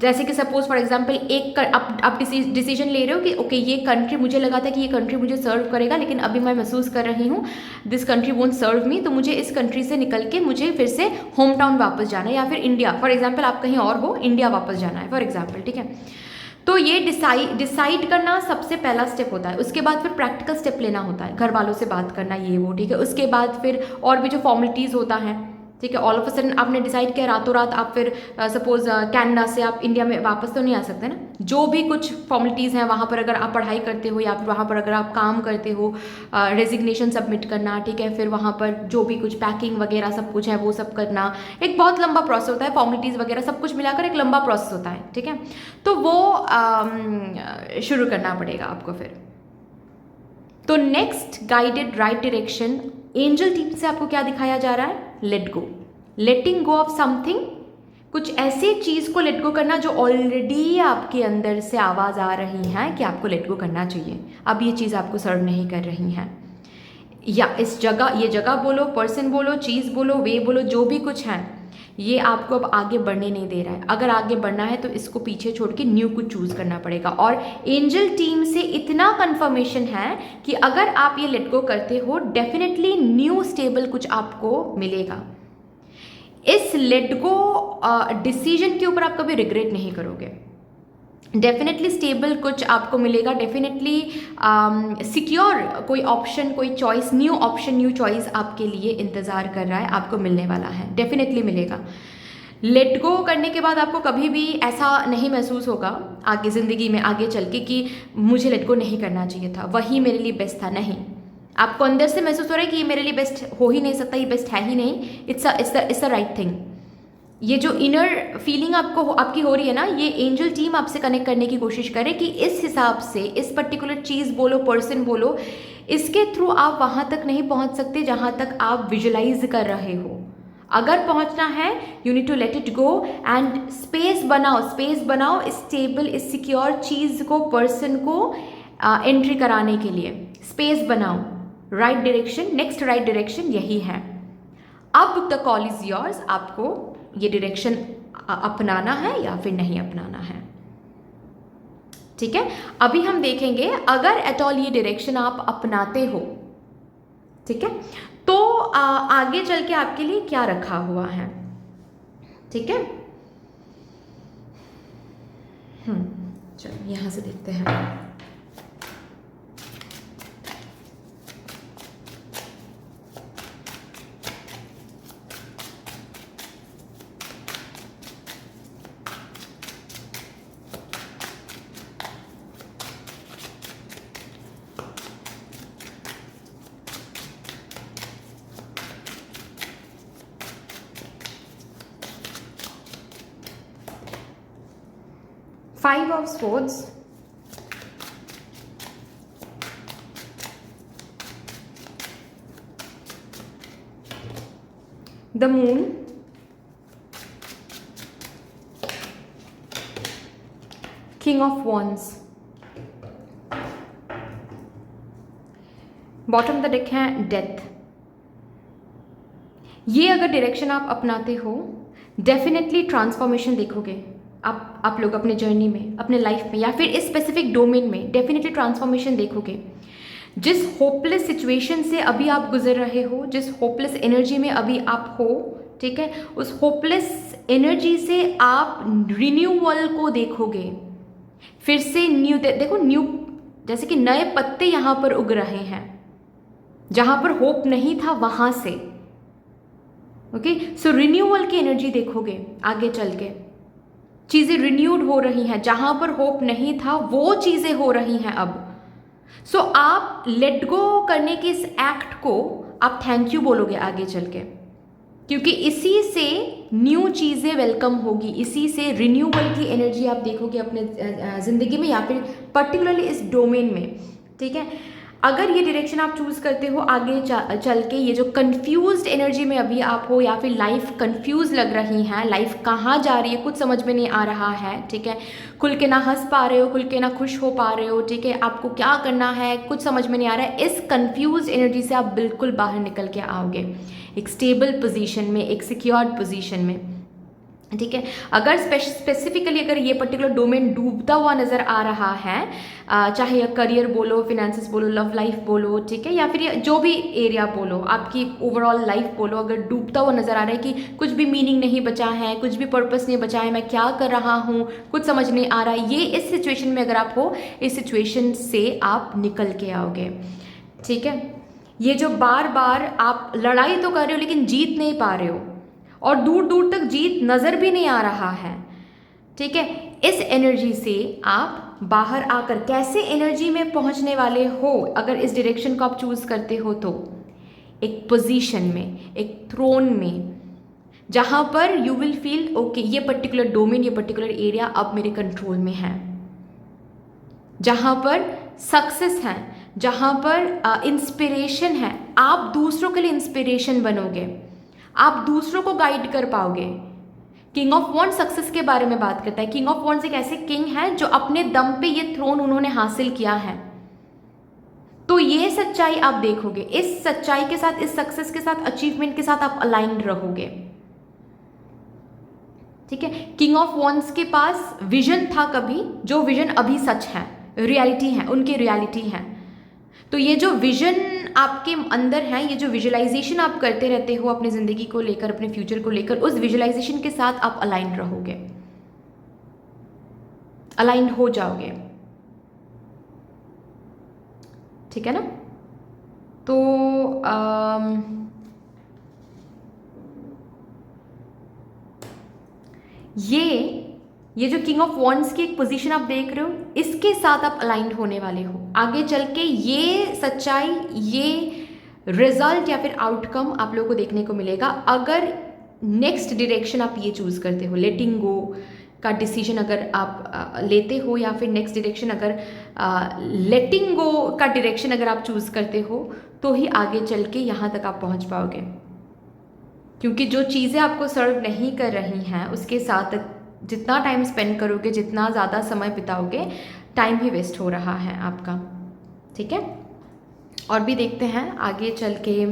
जैसे कि सपोज फॉर एग्जांपल आप डिसीजन ले रहे हो कि ओके ये कंट्री, मुझे लगा था कि ये कंट्री मुझे सर्व करेगा, लेकिन अभी मैं महसूस कर रही हूँ दिस कंट्री वोंट सर्व मी, तो मुझे इस कंट्री से निकल के मुझे फिर से होम टाउन वापस जाना है, या फिर इंडिया, फॉर एग्जाम्पल आप कहीं और हो, इंडिया वापस जाना है फॉर एग्जाम्पल, ठीक है। तो ये डिसाइड करना सबसे पहला स्टेप होता है। उसके बाद फिर प्रैक्टिकल स्टेप लेना होता है, घर वालों से बात करना, ये वो, ठीक है। उसके बाद फिर और भी जो फॉर्मेलिटीज़ होता है, ठीक है। ऑल ऑफ अ सडन आपने डिसाइड किया रातों रात आप फिर सपोज कनाडा से आप इंडिया में वापस तो नहीं आ सकते ना। जो भी कुछ फॉर्मेलिटीज़ हैं वहाँ पर, अगर आप पढ़ाई करते हो या फिर वहाँ पर अगर आप काम करते हो, रेजिग्नेशन सबमिट करना, ठीक है, फिर वहाँ पर जो भी कुछ पैकिंग वगैरह सब कुछ है वो सब करना, एक बहुत लंबा प्रोसेस होता है। फॉर्मेलिटीज़ वगैरह सब कुछ मिलाकर एक लंबा प्रोसेस होता है, ठीक है। तो वो शुरू करना पड़ेगा आपको फिर। तो next guided right direction angel team से आपको क्या दिखाया जा रहा है? Let go, letting go of something, कुछ ऐसे चीज़ को लेट गो करना जो ऑलरेडी आपके अंदर से आवाज़ आ रही है कि आपको लेट गो करना चाहिए, अब ये चीज़ आपको सर्व नहीं कर रही है, या इस जगह, ये जगह बोलो, पर्सन बोलो, चीज़ बोलो, वे बोलो, जो भी कुछ है, ये आपको अब आगे बढ़ने नहीं दे रहा है। अगर आगे बढ़ना है तो इसको पीछे छोड़ के न्यू कुछ चूज़ करना पड़ेगा। और एंजल टीम से इतना कंफर्मेशन है कि अगर आप ये लेट गो करते हो, डेफिनेटली न्यू स्टेबल कुछ आपको मिलेगा। इस लेट गो डिसीजन के ऊपर आप कभी रिग्रेट नहीं करोगे। डेफिनेटली स्टेबल कुछ आपको मिलेगा, डेफिनेटली सिक्योर कोई ऑप्शन, कोई choice, new option, new choice आपके लिए इंतज़ार कर रहा है, आपको मिलने वाला है, डेफिनेटली मिलेगा। लेट गो करने के बाद आपको कभी भी ऐसा नहीं महसूस होगा आगे ज़िंदगी में आगे चल के कि मुझे लेट गो नहीं करना चाहिए था, वही मेरे लिए बेस्ट था। नहीं, आपको अंदर से महसूस हो रहा है कि ये मेरे लिए बेस्ट हो ही नहीं सकता, ये बेस्ट है ही नहीं, इट्स अ राइट थिंग। ये जो इनर फीलिंग आपकी हो रही है ना, ये एंजल टीम आपसे कनेक्ट करने की कोशिश करे कि इस हिसाब से, इस पर्टिकुलर चीज़ बोलो, पर्सन बोलो, इसके थ्रू आप वहाँ तक नहीं पहुँच सकते जहाँ तक आप विजुलाइज कर रहे हो। अगर पहुँचना है, you need to let it go and space बनाओ स्टेबल, इस सिक्योर चीज़ को, पर्सन को एंट्री कराने के लिए स्पेस बनाओ। Right direction, next right direction यही है। अब द कॉल इज योर्स, आपको ये डायरेक्शन अपनाना है या फिर नहीं अपनाना है, ठीक है। अभी हम देखेंगे अगर एट ऑल ये डायरेक्शन आप अपनाते हो, ठीक है, तो आगे चल के आपके लिए क्या रखा हुआ है, ठीक है। चलो यहां से देखते हैं। 5 of Swords, the Moon, King of Wands. Bottom the deck है डेथ। ये अगर डायरेक्शन आप अपनाते हो डेफिनेटली ट्रांसफॉर्मेशन देखोगे आप लोग अपने जर्नी में, अपने लाइफ में, या फिर इस स्पेसिफिक डोमेन में डेफिनेटली ट्रांसफॉर्मेशन देखोगे। जिस होपलेस सिचुएशन से अभी आप गुजर रहे हो, जिस होपलेस एनर्जी में अभी आप हो, ठीक है, उस होपलेस एनर्जी से आप रिन्यूअल को देखोगे। फिर से न्यू देखो, न्यू जैसे कि नए पत्ते यहाँ पर उग रहे हैं, जहाँ पर होप नहीं था वहाँ से। ओके, सो रिन्यूअल की एनर्जी देखोगे आगे चल के। चीज़ें रिन्यूड हो रही हैं, जहाँ पर होप नहीं था वो चीज़ें हो रही हैं अब। सो आप लेट गो करने के इस एक्ट को आप थैंक यू बोलोगे आगे चल के, क्योंकि इसी से न्यू चीज़ें वेलकम होगी, इसी से रिन्यूअल की एनर्जी आप देखोगे अपने ज़िंदगी में, या फिर पर्टिकुलरली इस डोमेन में। ठीक है, अगर ये डायरेक्शन आप चूज़ करते हो आगे चल के, ये जो कंफ्यूज्ड एनर्जी में अभी आप हो, या फिर लाइफ कंफ्यूज लग रही है, लाइफ कहाँ जा रही है कुछ समझ में नहीं आ रहा है, ठीक है, खुल के ना हंस पा रहे हो, खुल के ना खुश हो पा रहे हो, ठीक है, आपको क्या करना है कुछ समझ में नहीं आ रहा है, इस कंफ्यूज एनर्जी से आप बिल्कुल बाहर निकल के आओगे एक स्टेबल पोजीशन में, एक सिक्योर्ड पोजीशन में। ठीक है, अगर स्पेसिफिकली अगर ये पर्टिकुलर डोमेन डूबता हुआ नज़र आ रहा है, चाहे करियर बोलो, फिनेंसेस बोलो, लव लाइफ बोलो, ठीक है, या फिर जो भी एरिया बोलो, आपकी ओवरऑल लाइफ बोलो, अगर डूबता हुआ नज़र आ रहा है कि कुछ भी मीनिंग नहीं बचा है, कुछ भी पर्पस नहीं बचा है, मैं क्या कर रहा हूँ कुछ समझ नहीं आ रहा है, ये इस सिचुएशन में अगर आप हो, इस सिचुएशन से आप निकल के आओगे। ठीक है, ये जो बार बार आप लड़ाई तो कर रहे हो लेकिन जीत नहीं पा रहे हो, और दूर दूर तक जीत नज़र भी नहीं आ रहा है, ठीक है, इस एनर्जी से आप बाहर आकर कैसे एनर्जी में पहुंचने वाले हो, अगर इस डायरेक्शन को आप चूज़ करते हो तो एक पोजीशन में, एक थ्रोन में, जहां पर यू विल फील ओके ये पर्टिकुलर डोमेन, ये पर्टिकुलर एरिया अब मेरे कंट्रोल में है, जहां पर सक्सेस है, जहां पर इंस्पिरेशन है, आप दूसरों के लिए इंस्पिरेशन बनोगे, आप दूसरों को गाइड कर पाओगे। किंग ऑफ वॉन्ड्स सक्सेस के बारे में बात करता है। किंग ऑफ वॉन्ड्स एक ऐसे किंग है जो अपने दम पे ये थ्रोन उन्होंने हासिल किया है। तो ये सच्चाई आप देखोगे, इस सच्चाई के साथ, इस सक्सेस के साथ, अचीवमेंट के साथ आप अलाइंड रहोगे। ठीक है, किंग ऑफ वॉन्ड्स के पास विजन था कभी, जो विजन अभी सच है, रियलिटी है, उनकी रियलिटी है। तो ये जो विजन आपके अंदर है, ये जो विजुअलाइजेशन आप करते रहते हो अपनी ज़िंदगी को लेकर, अपने फ्यूचर को लेकर, उस विजुअलाइजेशन के साथ आप अलाइंड रहोगे, अलाइंड हो जाओगे। ठीक है ना? तो ये जो किंग ऑफ वॉन्ड्स की एक पोजीशन आप देख रहे हो, इसके साथ आप अलाइंड होने वाले हो। आगे चल के ये सच्चाई, ये रिजल्ट या फिर आउटकम आप लोगों को देखने को मिलेगा अगर नेक्स्ट डायरेक्शन आप ये चूज़ करते हो, लेटिंग गो का डिसीजन अगर आप लेते हो, या फिर नेक्स्ट डायरेक्शन अगर लेटिंग गो का डायरेक्शन अगर आप चूज़ करते हो, तो ही आगे चल के यहाँ तक आप पहुँच पाओगे। क्योंकि जो चीज़ें आपको सर्व नहीं कर रही हैं, उसके साथ जितना टाइम स्पेंड करोगे, जितना ज़्यादा समय बिताओगे, टाइम ही वेस्ट हो रहा है आपका। ठीक है, और भी देखते हैं आगे चल के,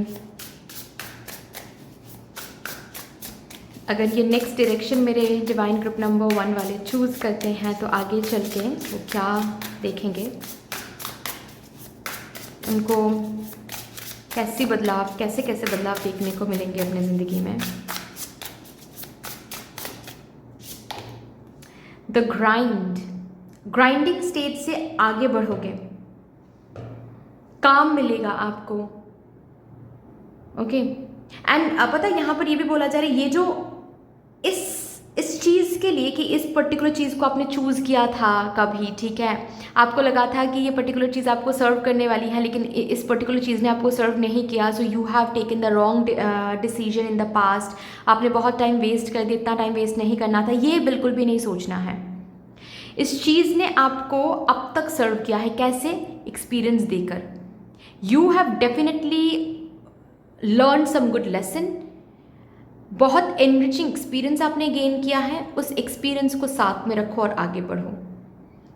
अगर ये नेक्स्ट डायरेक्शन मेरे डिवाइन ग्रुप नंबर 1 वाले चूज़ करते हैं तो आगे चल के वो क्या देखेंगे, उनको कैसे बदलाव देखने को मिलेंगे अपने ज़िंदगी में। द ग्राइंडिंग स्टेज से आगे बढ़ोगे, काम मिलेगा आपको। ओके, एंड पता है यहाँ पर ये भी बोला जा रहा है, ये जो इस चीज़ के लिए कि इस पर्टिकुलर चीज़ को आपने चूज़ किया था कभी, ठीक है, आपको लगा था कि ये पर्टिकुलर चीज़ आपको सर्व करने वाली है, लेकिन इस पर्टिकुलर चीज़ ने आपको सर्व नहीं किया, so you have taken the wrong decision in the past. आपने बहुत टाइम वेस्ट कर दिया, इतना टाइम वेस्ट नहीं करना था, ये बिल्कुल भी नहीं सोचना है। इस चीज़ ने आपको अब तक सर्व किया है, कैसे? एक्सपीरियंस देकर। You have definitely learn some good lesson, बहुत एनरिचिंग एक्सपीरियंस आपने गेन किया है। उस एक्सपीरियंस को साथ में रखो और आगे बढ़ो,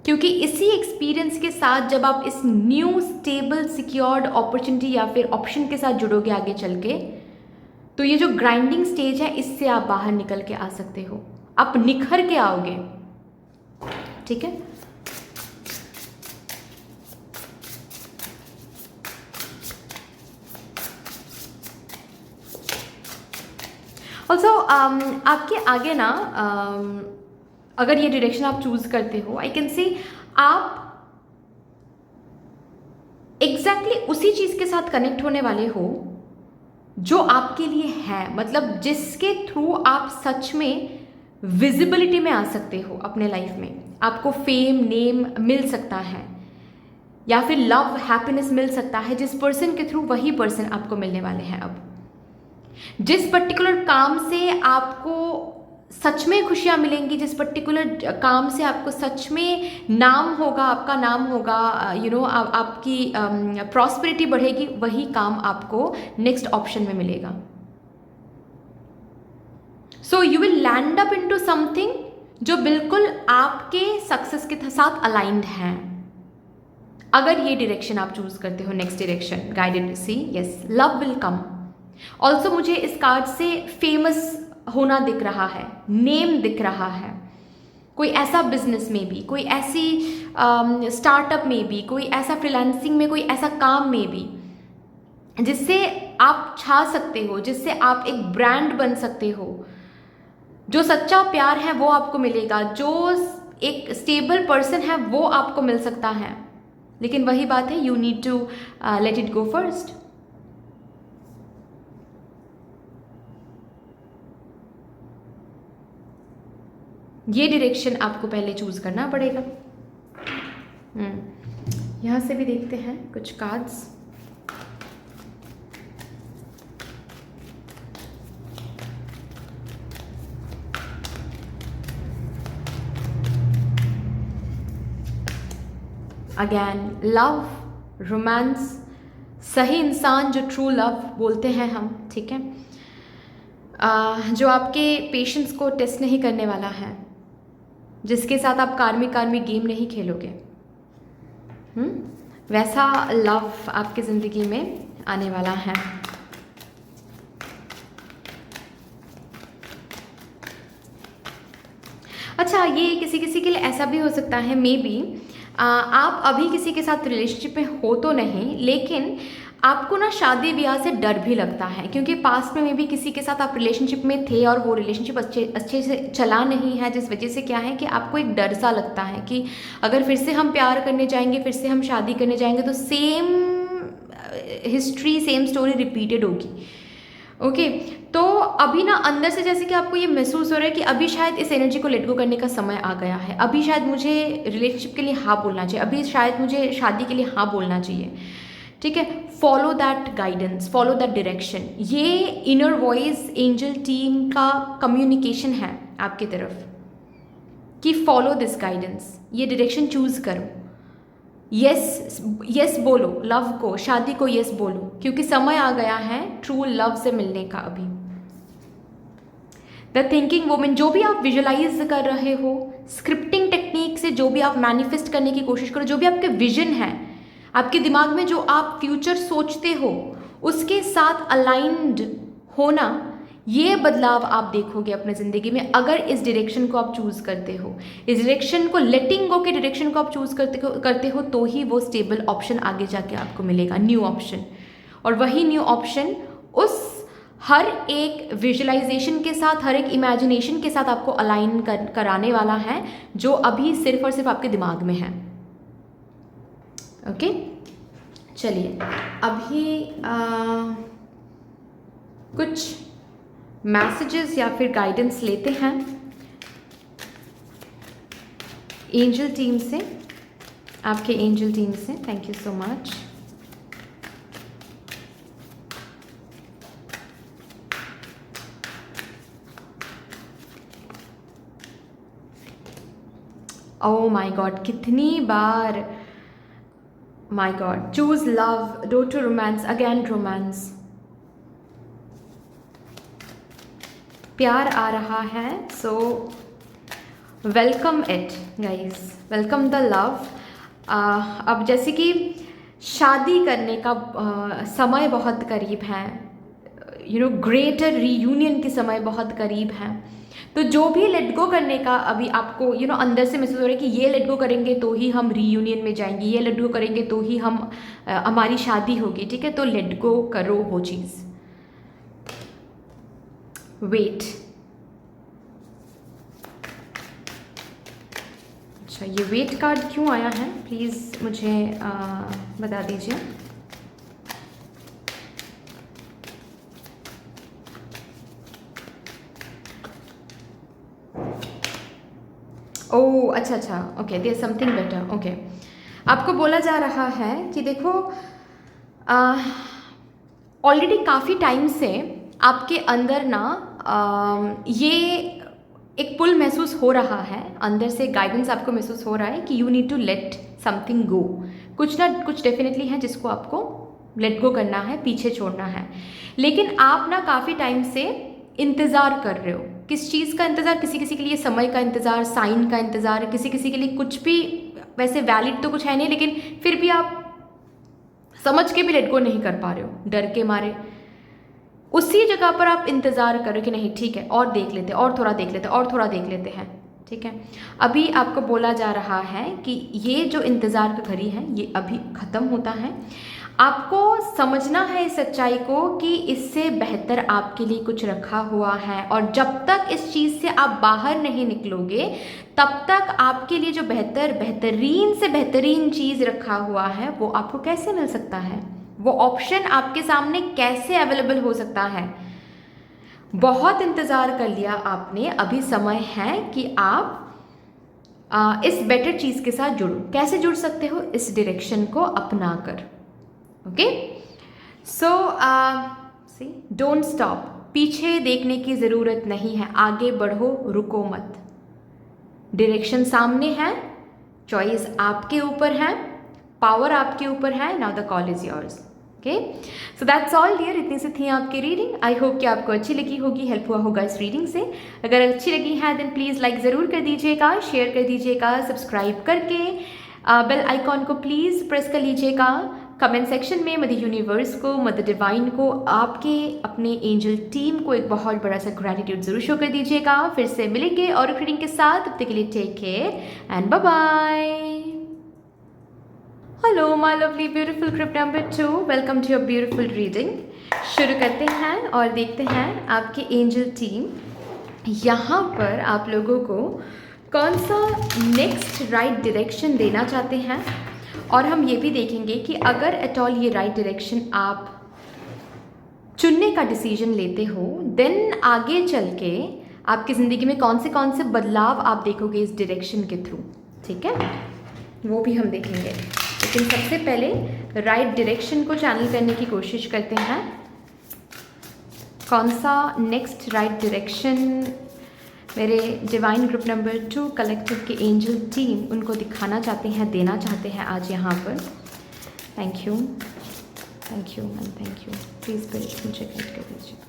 क्योंकि इसी एक्सपीरियंस के साथ जब आप इस न्यू स्टेबल सिक्योर्ड अपॉर्चुनिटी या फिर ऑप्शन के साथ जुड़ोगे आगे चल के, तो ये जो ग्राइंडिंग स्टेज है इससे आप बाहर निकल के आ सकते हो, आप निखर के आओगे। ठीक है, ऑल्सो आपके आगे ना अगर ये डायरेक्शन आप चूज करते हो, आई कैन से आप एग्जैक्टली उसी चीज के साथ कनेक्ट होने वाले हो जो आपके लिए है, मतलब जिसके थ्रू आप सच में विजिबिलिटी में आ सकते हो अपने लाइफ में। आपको फेम नेम मिल सकता है या फिर लव हैप्पीनेस मिल सकता है, जिस पर्सन के थ्रू वही पर्सन आपको मिलने वाले हैं। अब जिस पर्टिकुलर काम से आपको सच में खुशियाँ मिलेंगी, जिस पर्टिकुलर काम से आपको सच में नाम होगा, आपका नाम होगा, आपकी प्रॉस्पेरिटी बढ़ेगी, वही काम आपको नेक्स्ट ऑप्शन में मिलेगा। So you will land up into something जो बिल्कुल आपके सक्सेस के साथ अलाइंड है, अगर ये डायरेक्शन आप चूज करते हो। Next direction guided, see yes, love will come. Also मुझे इस कार्ड से फेमस होना दिख रहा है, नेम दिख रहा है, कोई ऐसा बिजनेस में भी, कोई ऐसी स्टार्टअप में भी, कोई ऐसा फ्रीलांसिंग में, कोई ऐसा काम में भी जिससे आप छा सकते हो, जिससे आप एक ब्रांड बन सकते हो। जो सच्चा प्यार है वो आपको मिलेगा, जो एक स्टेबल पर्सन है वो आपको मिल सकता है, लेकिन वही बात है, you need to let it go first. ये डायरेक्शन आपको पहले चूज करना पड़ेगा। यहाँ से भी देखते हैं कुछ कार्ड्स। अगेन लव, रोमांस, सही इंसान जो ट्रू लव बोलते हैं हम, ठीक है, जो आपके पेशेंस को टेस्ट नहीं करने वाला है, जिसके साथ आप कार्मिक गेम नहीं खेलोगे, वैसा लव आपकी ज़िंदगी में आने वाला है। अच्छा, ये किसी किसी के लिए ऐसा भी हो सकता है, मे बी आप अभी किसी के साथ रिलेशनशिप में हो तो नहीं, लेकिन आपको ना शादी ब्याह से डर भी लगता है, क्योंकि पास्ट में भी किसी के साथ आप रिलेशनशिप में थे और वो रिलेशनशिप अच्छे से चला नहीं है, जिस वजह से क्या है कि आपको एक डर सा लगता है कि अगर फिर से हम प्यार करने जाएंगे, फिर से हम शादी करने जाएंगे, तो same history, same story repeated होगी। ओके, तो अभी ना अंदर से जैसे कि आपको ये महसूस हो रहा है कि अभी शायद इस एनर्जी को लेट गो करने का समय आ गया है, अभी शायद मुझे रिलेशनशिप के लिए हाँ बोलना चाहिए, अभी शायद मुझे शादी के लिए हाँ बोलना चाहिए। ठीक है, follow that guidance, follow that direction. ये इनर वॉइस एंजल टीम का कम्युनिकेशन है आपकी तरफ कि फॉलो दिस गाइडेंस, ये डायरेक्शन चूज करो, यस यस बोलो, लव को, शादी को यस बोलो, क्योंकि समय आ गया है ट्रू लव से मिलने का। अभी द थिंकिंग वुमन, जो भी आप विजुअलाइज कर रहे हो, स्क्रिप्टिंग टेक्निक से जो भी आप मैनिफेस्ट करने की कोशिश करो, जो भी आपके विजन है आपके दिमाग में, जो आप फ्यूचर सोचते हो, उसके साथ अलाइंड होना, ये बदलाव आप देखोगे अपने ज़िंदगी में अगर इस डायरेक्शन को आप चूज़ करते हो। इस डायरेक्शन को, लेटिंग गो के डायरेक्शन को आप चूज़ करते हो तो ही वो स्टेबल ऑप्शन आगे जाके आपको मिलेगा, न्यू ऑप्शन। और वही न्यू ऑप्शन उस हर एक विजुअलाइजेशन के साथ, हर एक इमेजिनेशन के साथ आपको अलाइन कराने वाला है, जो अभी सिर्फ और सिर्फ आपके दिमाग में है। ओके, चलिए अभी कुछ मैसेजेस या फिर गाइडेंस लेते हैं एंजल टीम से, आपके एंजल टीम से। Thank you so much. Oh my God, कितनी बार, my God, choose love, do to romance, again romance, प्यार आ रहा है, so welcome it guys, welcome the love. अब जैसे कि शादी करने का समय बहुत करीब है, ग्रेटर रीयूनियन के समय बहुत करीब है। तो जो भी लेट गो करने का अभी आपको अंदर से महसूस हो रहा है कि ये लेट गो करेंगे तो ही हम रीयूनियन में जाएंगे, ये लेट गो करेंगे तो ही हम हमारी शादी होगी, ठीक है, तो लेट गो करो वो चीज़। वेट, अच्छा ये वेट कार्ड क्यों आया है प्लीज़ मुझे बता दीजिए। ओह अच्छा अच्छा, okay, there something better, okay. आपको बोला जा रहा है कि देखो, ऑलरेडी काफ़ी टाइम से आपके अंदर ना ये एक पुल महसूस हो रहा है, अंदर से गाइडेंस आपको महसूस हो रहा है कि you need to let something go. कुछ ना कुछ डेफिनेटली है जिसको आपको लेट गो करना है, पीछे छोड़ना है। लेकिन आप ना काफ़ी टाइम से इंतज़ार कर रहे हो। किस चीज़ का इंतज़ार? किसी किसी के लिए समय का इंतज़ार, साइन का इंतज़ार, किसी किसी के लिए कुछ भी वैसे वैलिड तो कुछ है नहीं, लेकिन फिर भी आप समझ के भी लेट गो नहीं कर पा रहे हो, डर के मारे। उसी जगह पर आप इंतज़ार करो कि नहीं ठीक है, और देख लेते, और थोड़ा देख लेते, और थोड़ा देख लेते हैं, ठीक है। अभी आपको बोला जा रहा है कि ये जो इंतज़ार का घड़ी है ये अभी ख़त्म होता है। आपको समझना है इस सच्चाई को कि इससे बेहतर आपके लिए कुछ रखा हुआ है, और जब तक इस चीज़ से आप बाहर नहीं निकलोगे तब तक आपके लिए जो बेहतरीन से बेहतरीन चीज़ रखा हुआ है वो आपको कैसे मिल सकता है, वो ऑप्शन आपके सामने कैसे अवेलेबल हो सकता है। बहुत इंतज़ार कर लिया आपने, अभी समय है कि आप इस बेटर चीज़ के साथ जुड़ो। कैसे जुड़ सकते हो? इस डायरेक्शन को अपना कर, okay. So see, don't stop, पीछे देखने की ज़रूरत नहीं है, आगे बढ़ो, रुको मत। डायरेक्शन सामने है, चॉइस आपके ऊपर है, पावर आपके ऊपर है। Now the call is yours, okay. So that's all dear, इतनी सी थी आपकी रीडिंग। आई होप कि आपको अच्छी लगी होगी, हेल्प हुआ होगा इस रीडिंग से। अगर अच्छी लगी है देन प्लीज़ लाइक ज़रूर कर दीजिएगा, शेयर कर दीजिएगा, सब्सक्राइब करके बेल आइकॉन को प्लीज़ प्रेस कर लीजिएगा। कमेंट सेक्शन में मदर यूनिवर्स को, मदर डिवाइन को, आपके अपने एंजल टीम को एक बहुत बड़ा सा ग्रैटिट्यूड जरूर शो कर दीजिएगा। फिर से मिलेंगे और रीडिंग के साथ, तब तक के लिए take care and bye bye. Hello my lovely beautiful group number 2, welcome to your beautiful reading. शुरू करते हैं और देखते हैं आपकी एंजल टीम यहाँ पर आप लोगों को कौन सा नेक्स्ट राइट डायरेक्शन देना चाहते हैं। और हम ये भी देखेंगे कि अगर एट ऑल ये राइट डायरेक्शन आप चुनने का डिसीजन लेते हो देन आगे चल के आपकी ज़िंदगी में कौन से बदलाव आप देखोगे इस डायरेक्शन के थ्रू, ठीक है, वो भी हम देखेंगे। लेकिन सबसे पहले राइट डायरेक्शन को चैनल करने की कोशिश करते हैं। कौन सा नेक्स्ट राइट डायरेक्शन मेरे डिवाइन ग्रुप नंबर 2 कलेक्टिव के एंजल टीम उनको दिखाना चाहते हैं, देना चाहते हैं आज यहाँ पर। Thank you ma'am, thank you. Please मुझे गाइड कर दीजिए।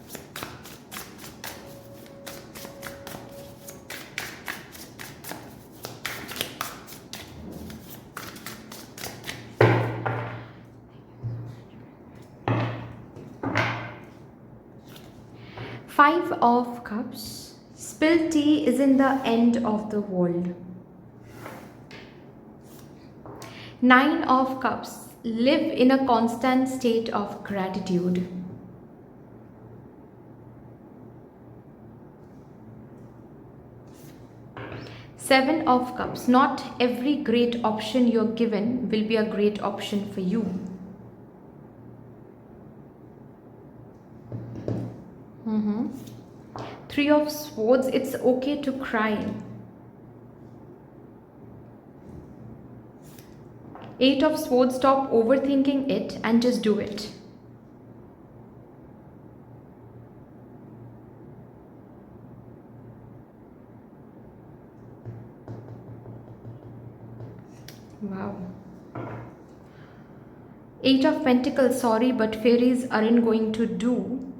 Five of Cups. Spilled tea isn't the end of the world. Nine of Cups. Live in a constant state of gratitude. Seven of Cups. Not every great option you're given will be a great option for you. Three of Swords. It's okay to cry. Eight of Swords. Stop overthinking it and just do it. Eight of Pentacles, sorry, but fairies aren't going to do,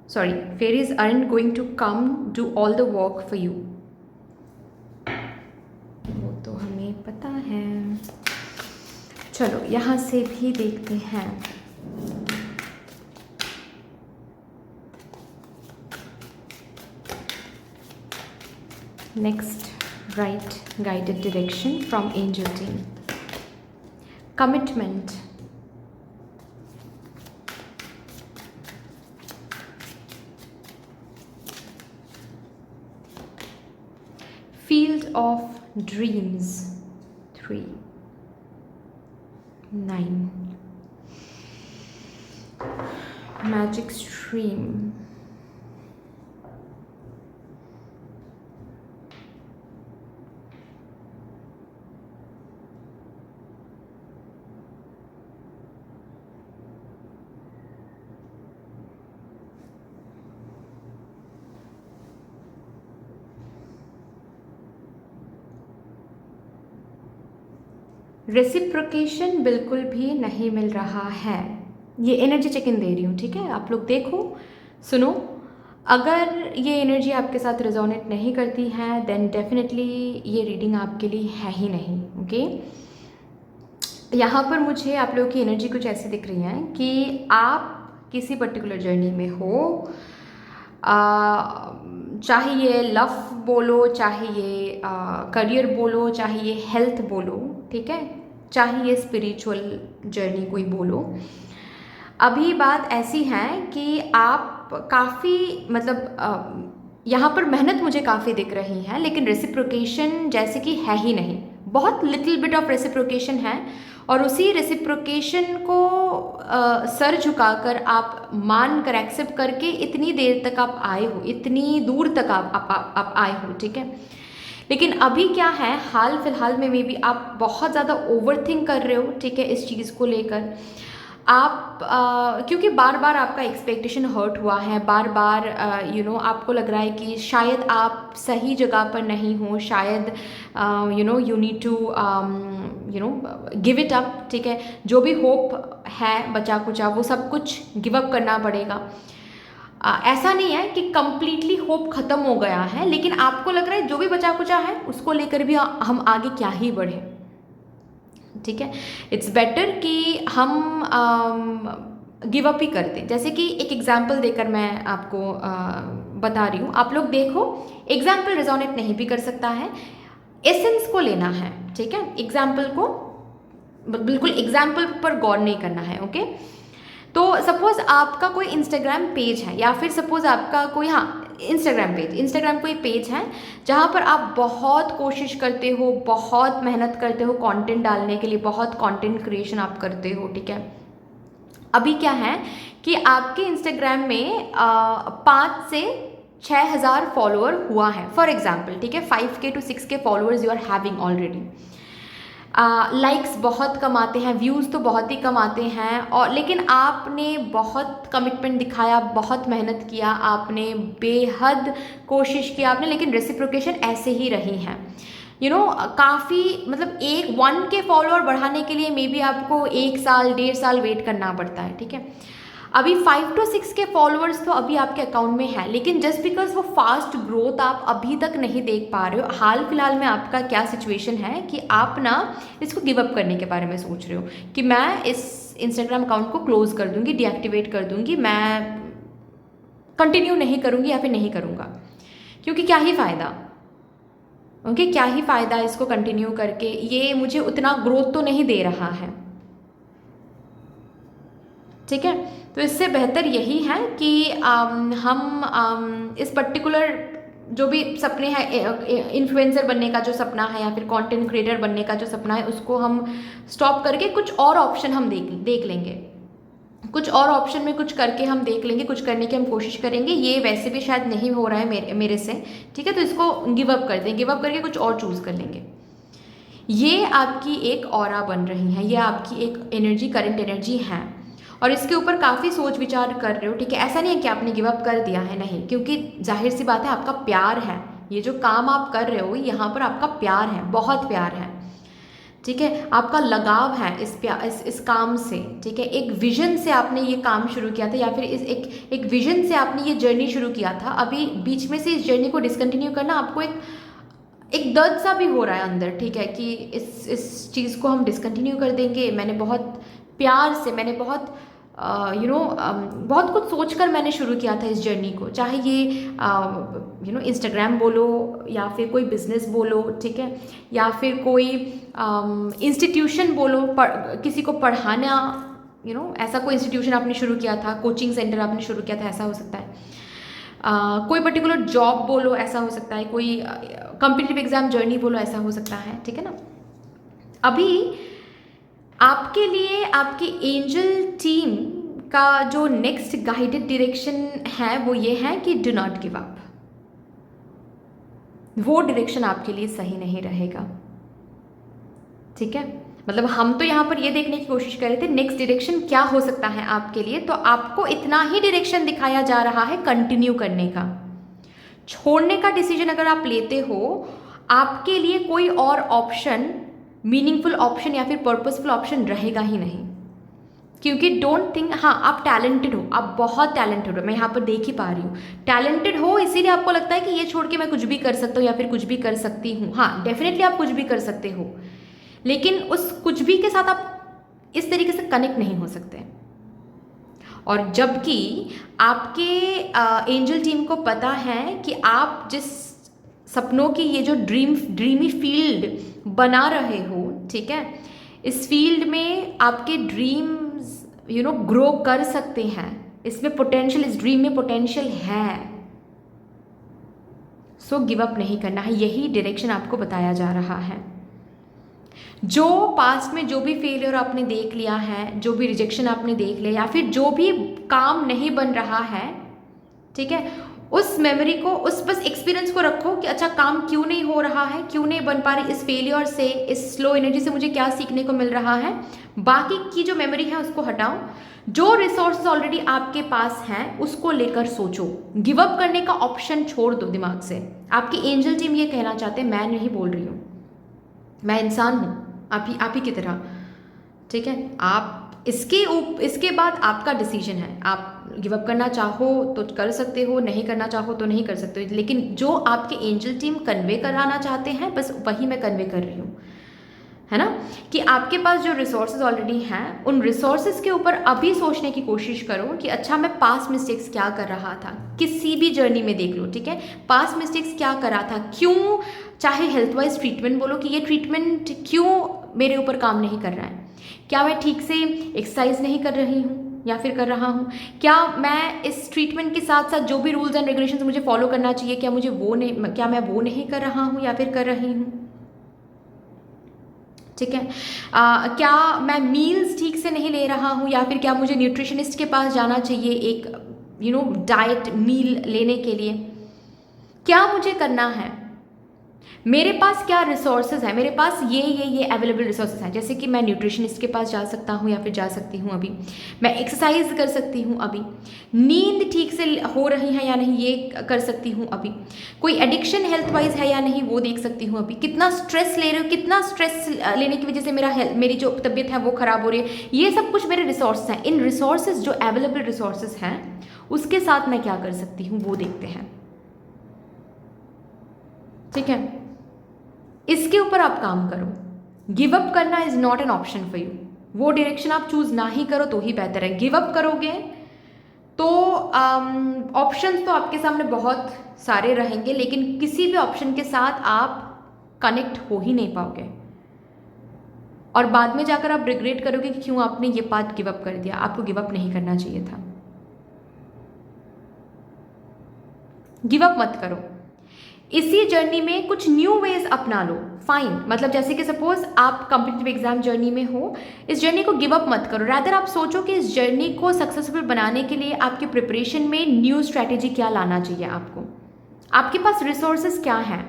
sorry, fairies aren't going to come do all the work for you. वो तो हमें पता है. चलो यहाँ से भी देखते हैं. Next, right guided direction from angel team. Commitment. Field of Dreams, 3, 9. Magic Stream. Reciprocation बिल्कुल भी नहीं मिल रहा है. ये एनर्जी चेक इन दे रही हूँ, ठीक है. आप लोग देखो, सुनो. अगर ये एनर्जी आपके साथ रेजोनेट नहीं करती है देन डेफिनेटली ये रीडिंग आपके लिए है ही नहीं. ओके, यहाँ पर मुझे आप लोगों की एनर्जी कुछ ऐसी दिख रही है कि आप किसी पर्टिकुलर जर्नी में हो. चाहे ये लव बोलो, चाहे ये करियर बोलो, चाहे ये हेल्थ बोलो, ठीक है, चाहे ये स्पिरिचुअल जर्नी कोई बोलो. अभी बात ऐसी है कि आप काफ़ी मतलब यहाँ पर मेहनत मुझे काफ़ी दिख रही है, लेकिन रेसिप्रोकेशन जैसे कि है ही नहीं. बहुत लिटिल बिट ऑफ रेसिप्रोकेशन है और उसी रेसिप्रोकेशन को सर झुकाकर आप मान कर एक्सेप्ट करके इतनी देर तक आप आए हो, इतनी दूर तक आप आए हो, ठीक है. लेकिन अभी क्या है, हाल फिलहाल में मे बी आप बहुत ज़्यादा ओवरथिंक कर रहे हो, ठीक है, इस चीज़ को लेकर. आप क्योंकि बार बार आपका एक्सपेक्टेशन हर्ट हुआ है, बार बार आपको लग रहा है कि शायद आप सही जगह पर नहीं हो, शायद you need to give it up, ठीक है. जो भी होप है बचा कुचा वो सब कुछ गिव अप करना पड़ेगा. ऐसा नहीं है कि कंप्लीटली होप ख़त्म हो गया है, लेकिन आपको लग रहा है जो भी बचा कुचा है उसको लेकर भी हम आगे क्या ही बढ़े, ठीक है. इट्स बेटर कि हम गिव अप ही कर दें. जैसे कि एक एग्जांपल देकर मैं आपको बता रही हूँ. आप लोग देखो, एग्जांपल रेजोनेट नहीं भी कर सकता है, एसेंस को लेना है, ठीक है. एग्जांपल को बिल्कुल एग्जांपल पर गौर नहीं करना है. ओके, तो सपोज आपका कोई इंस्टाग्राम पेज है, या फिर सपोज आपका कोई इंस्टाग्राम कोई पेज है जहाँ पर आप बहुत कोशिश करते हो, बहुत मेहनत करते हो कंटेंट डालने के लिए, बहुत कंटेंट क्रिएशन आप करते हो, ठीक है. अभी क्या है कि आपके इंस्टाग्राम में 5 से 6,000 फॉलोअर हुआ है फॉर एग्जाम्पल, ठीक है. 5K to 6K followers you are having already. Likes बहुत कम आते हैं, व्यूज़ तो बहुत ही कम आते हैं, और लेकिन आपने बहुत कमिटमेंट दिखाया, बहुत मेहनत किया, आपने बेहद कोशिश की आपने, लेकिन रेसिप्रोकेशन ऐसे ही रही हैं. काफ़ी मतलब 1K फॉलोअर बढ़ाने के लिए मे बी आपको 1 साल 1.5 साल वेट करना पड़ता है, ठीक है. अभी 5 to 6K फॉलोअर्स तो अभी आपके अकाउंट में है, लेकिन जस्ट बिकॉज वो फास्ट ग्रोथ आप अभी तक नहीं देख पा रहे हो. हाल फिलहाल में आपका क्या सिचुएशन है कि आप ना इसको गिव अप करने के बारे में सोच रहे हो कि मैं इस इंस्टाग्राम अकाउंट को क्लोज कर दूंगी, डीएक्टिवेट कर दूंगी, मैं कंटिन्यू नहीं करूंगी या फिर नहीं करूंगा, क्योंकि क्या ही फ़ायदा. ओके, क्या ही फ़ायदा इसको कंटिन्यू करके, ये मुझे उतना ग्रोथ तो नहीं दे रहा है, ठीक है. तो इससे बेहतर यही है कि हम इस पर्टिकुलर जो भी सपने हैं, इन्फ्लुएंसर बनने का जो सपना है या फिर कंटेंट क्रिएटर बनने का जो सपना है, उसको हम स्टॉप करके कुछ और ऑप्शन हम देख लेंगे. कुछ और ऑप्शन में कुछ करके हम देख लेंगे, कुछ करने की हम कोशिश करेंगे. ये वैसे भी शायद नहीं हो रहा है मेरे से, ठीक है. तो इसको गिव अप कर दें, गिव अप करके कुछ और चूज़ कर लेंगे. ये आपकी एक ऑरा बन रही है, ये आपकी एक एनर्जी, करंट एनर्जी है, और इसके ऊपर काफ़ी सोच विचार कर रहे हो, ठीक है. ऐसा नहीं है कि आपने गिव अप कर दिया है, नहीं, क्योंकि जाहिर सी बात है आपका प्यार है. ये जो काम आप कर रहे हो यहाँ पर आपका प्यार है, बहुत प्यार है, ठीक है, आपका लगाव है इस काम से, ठीक है, एक विजन से आपने ये काम शुरू किया था, या फिर इस एक विजन से आपने ये जर्नी शुरू किया था। अभी बीच में से इस जर्नी को डिसकंटिन्यू करना आपको एक दर्द सा भी हो रहा है अंदर, ठीक है, कि इस चीज़ को हम डिसकंटिन्यू कर देंगे। मैंने बहुत प्यार से, मैंने बहुत बहुत कुछ सोचकर मैंने शुरू किया था इस जर्नी को, चाहे ये इंस्टाग्राम बोलो या फिर कोई बिजनेस बोलो, ठीक है, या फिर कोई इंस्टीट्यूशन बोलो, किसी को पढ़ाना, ऐसा कोई इंस्टीट्यूशन आपने शुरू किया था, कोचिंग सेंटर आपने शुरू किया था, ऐसा हो सकता है। कोई पर्टिकुलर जॉब बोलो, ऐसा हो सकता है। कोई कॉम्पिटिटिव एग्जाम जर्नी बोलो, ऐसा हो सकता है, ठीक है ना। अभी आपके लिए आपके एंजल टीम का जो नेक्स्ट गाइडेड डायरेक्शन है वो ये है कि डू नॉट गिव अप। वो डायरेक्शन आपके लिए सही नहीं रहेगा, ठीक है। मतलब हम तो यहाँ पर ये देखने की कोशिश कर रहे थे नेक्स्ट डायरेक्शन क्या हो सकता है आपके लिए, तो आपको इतना ही डायरेक्शन दिखाया जा रहा है कंटिन्यू करने का। छोड़ने का डिसीजन अगर आप लेते हो, आपके लिए कोई और ऑप्शन, मीनिंगफुल ऑप्शन या फिर पर्पसफुल ऑप्शन रहेगा ही नहीं। क्योंकि डोंट थिंक, हाँ आप टैलेंटेड हो, आप बहुत टैलेंटेड हो, मैं यहाँ पर देख ही पा रही हूँ, टैलेंटेड हो, इसीलिए आपको लगता है कि ये छोड़ के मैं कुछ भी कर सकता हूँ या फिर कुछ भी कर सकती हूँ। हाँ डेफिनेटली आप कुछ भी कर सकते हो, लेकिन उस कुछ भी के साथ आप इस तरीके से कनेक्ट नहीं हो सकते। और जबकि आपके एंजल टीम को पता है कि आप जिस सपनों की ये जो ड्रीमी फील्ड बना रहे हो, ठीक है, इस फील्ड में आपके ड्रीम्स ग्रो कर सकते हैं, इसमें पोटेंशियल, इस ड्रीम में पोटेंशियल है। सो गिव अप नहीं करना है, यही डायरेक्शन आपको बताया जा रहा है। जो पास्ट में जो भी फेलियर आपने देख लिया है, जो भी रिजेक्शन आपने देख लिया, या फिर जो भी काम नहीं बन रहा है, ठीक है, उस मेमोरी को, उस बस एक्सपीरियंस को रखो कि अच्छा काम क्यों नहीं हो रहा है, क्यों नहीं बन पा रही, इस फेलियर से, इस स्लो एनर्जी से मुझे क्या सीखने को मिल रहा है। बाकी की जो मेमोरी है उसको हटाओ, जो रिसोर्सेज ऑलरेडी आपके पास हैं उसको लेकर सोचो। गिव अप करने का ऑप्शन छोड़ दो दिमाग से। आपकी एंजल टीम ये कहना चाहते हैं, मैं नहीं बोल रही हूँ, मैं इंसान हूँ आप ही की तरह, ठीक है। आप इसके बाद आपका डिसीजन है, आप गिव अप करना चाहो तो कर सकते हो, नहीं करना चाहो तो नहीं कर सकते हो, लेकिन जो आपके एंजल टीम कन्वे कराना चाहते हैं बस वही मैं कन्वे कर रही हूँ, है ना, कि आपके पास जो रिसोर्सेज ऑलरेडी हैं उन रिसोर्सेज के ऊपर अभी सोचने की कोशिश करो कि अच्छा मैं पास्ट मिस्टेक्स क्या कर रहा था, किसी भी जर्नी में देख लो, ठीक है, पास्ट मिस्टेक्स क्या करा था, क्यों, चाहे हेल्थ वाइज ट्रीटमेंट बोलो कि ये ट्रीटमेंट क्यों मेरे ऊपर काम नहीं कर रहा है, क्या मैं ठीक से एक्सरसाइज नहीं कर रही हूँ या फिर कर रहा हूँ, क्या मैं इस ट्रीटमेंट के साथ साथ जो भी रूल्स एंड रेगुलेशंस मुझे फॉलो करना चाहिए, क्या मुझे क्या मैं वो नहीं कर रहा हूँ या फिर कर रही हूँ, ठीक है, क्या मैं मील्स ठीक से नहीं ले रहा हूँ, या फिर क्या मुझे न्यूट्रिशनिस्ट के पास जाना चाहिए एक डाइट मील लेने के लिए, क्या मुझे करना है, मेरे पास क्या रिसोर्सेज है, मेरे पास ये अवेलेबल रिसोर्सेज हैं, जैसे कि मैं न्यूट्रिशनिस्ट के पास जा सकता हूँ या फिर जा सकती हूँ, अभी मैं एक्सरसाइज कर सकती हूँ, अभी नींद ठीक से हो रही है या नहीं ये कर सकती हूँ, अभी कोई एडिक्शन हेल्थ वाइज है या नहीं वो देख सकती हूँ, अभी कितना स्ट्रेस ले रही हूँ, कितना स्ट्रेस लेने की वजह से मेरी जो तबीयत है वो खराब हो रही है, ये सब कुछ मेरे रिसोर्स हैं। इन रिसोर्सेज जो अवेलेबल रिसोर्सेज हैं उसके साथ मैं क्या कर सकती हूँ वो देखते हैं, ठीक है, इसके ऊपर आप काम करो। गिव अप करना is not an option for you, वो डायरेक्शन आप चूज ना ही करो तो ही बेहतर है। गिव अप करोगे तो ऑप्शंस तो आपके सामने बहुत सारे रहेंगे, लेकिन किसी भी ऑप्शन के साथ आप कनेक्ट हो ही नहीं पाओगे, और बाद में जाकर आप रिग्रेट करोगे कि क्यों आपने ये पाथ गिव अप कर दिया। आपको गिव अप नहीं करना चाहिए था, गिव अप मत करो। इसी जर्नी में कुछ न्यू वेज अपना लो, फाइन, मतलब जैसे कि सपोज आप कॉम्पिटिटिव एग्जाम जर्नी में हो, इस जर्नी को गिव अप मत करो, रादर आप सोचो कि इस जर्नी को सक्सेसफुल बनाने के लिए आपकी प्रिपरेशन में न्यू स्ट्रैटेजी क्या लाना चाहिए आपको, आपके पास रिसोर्सेज क्या हैं,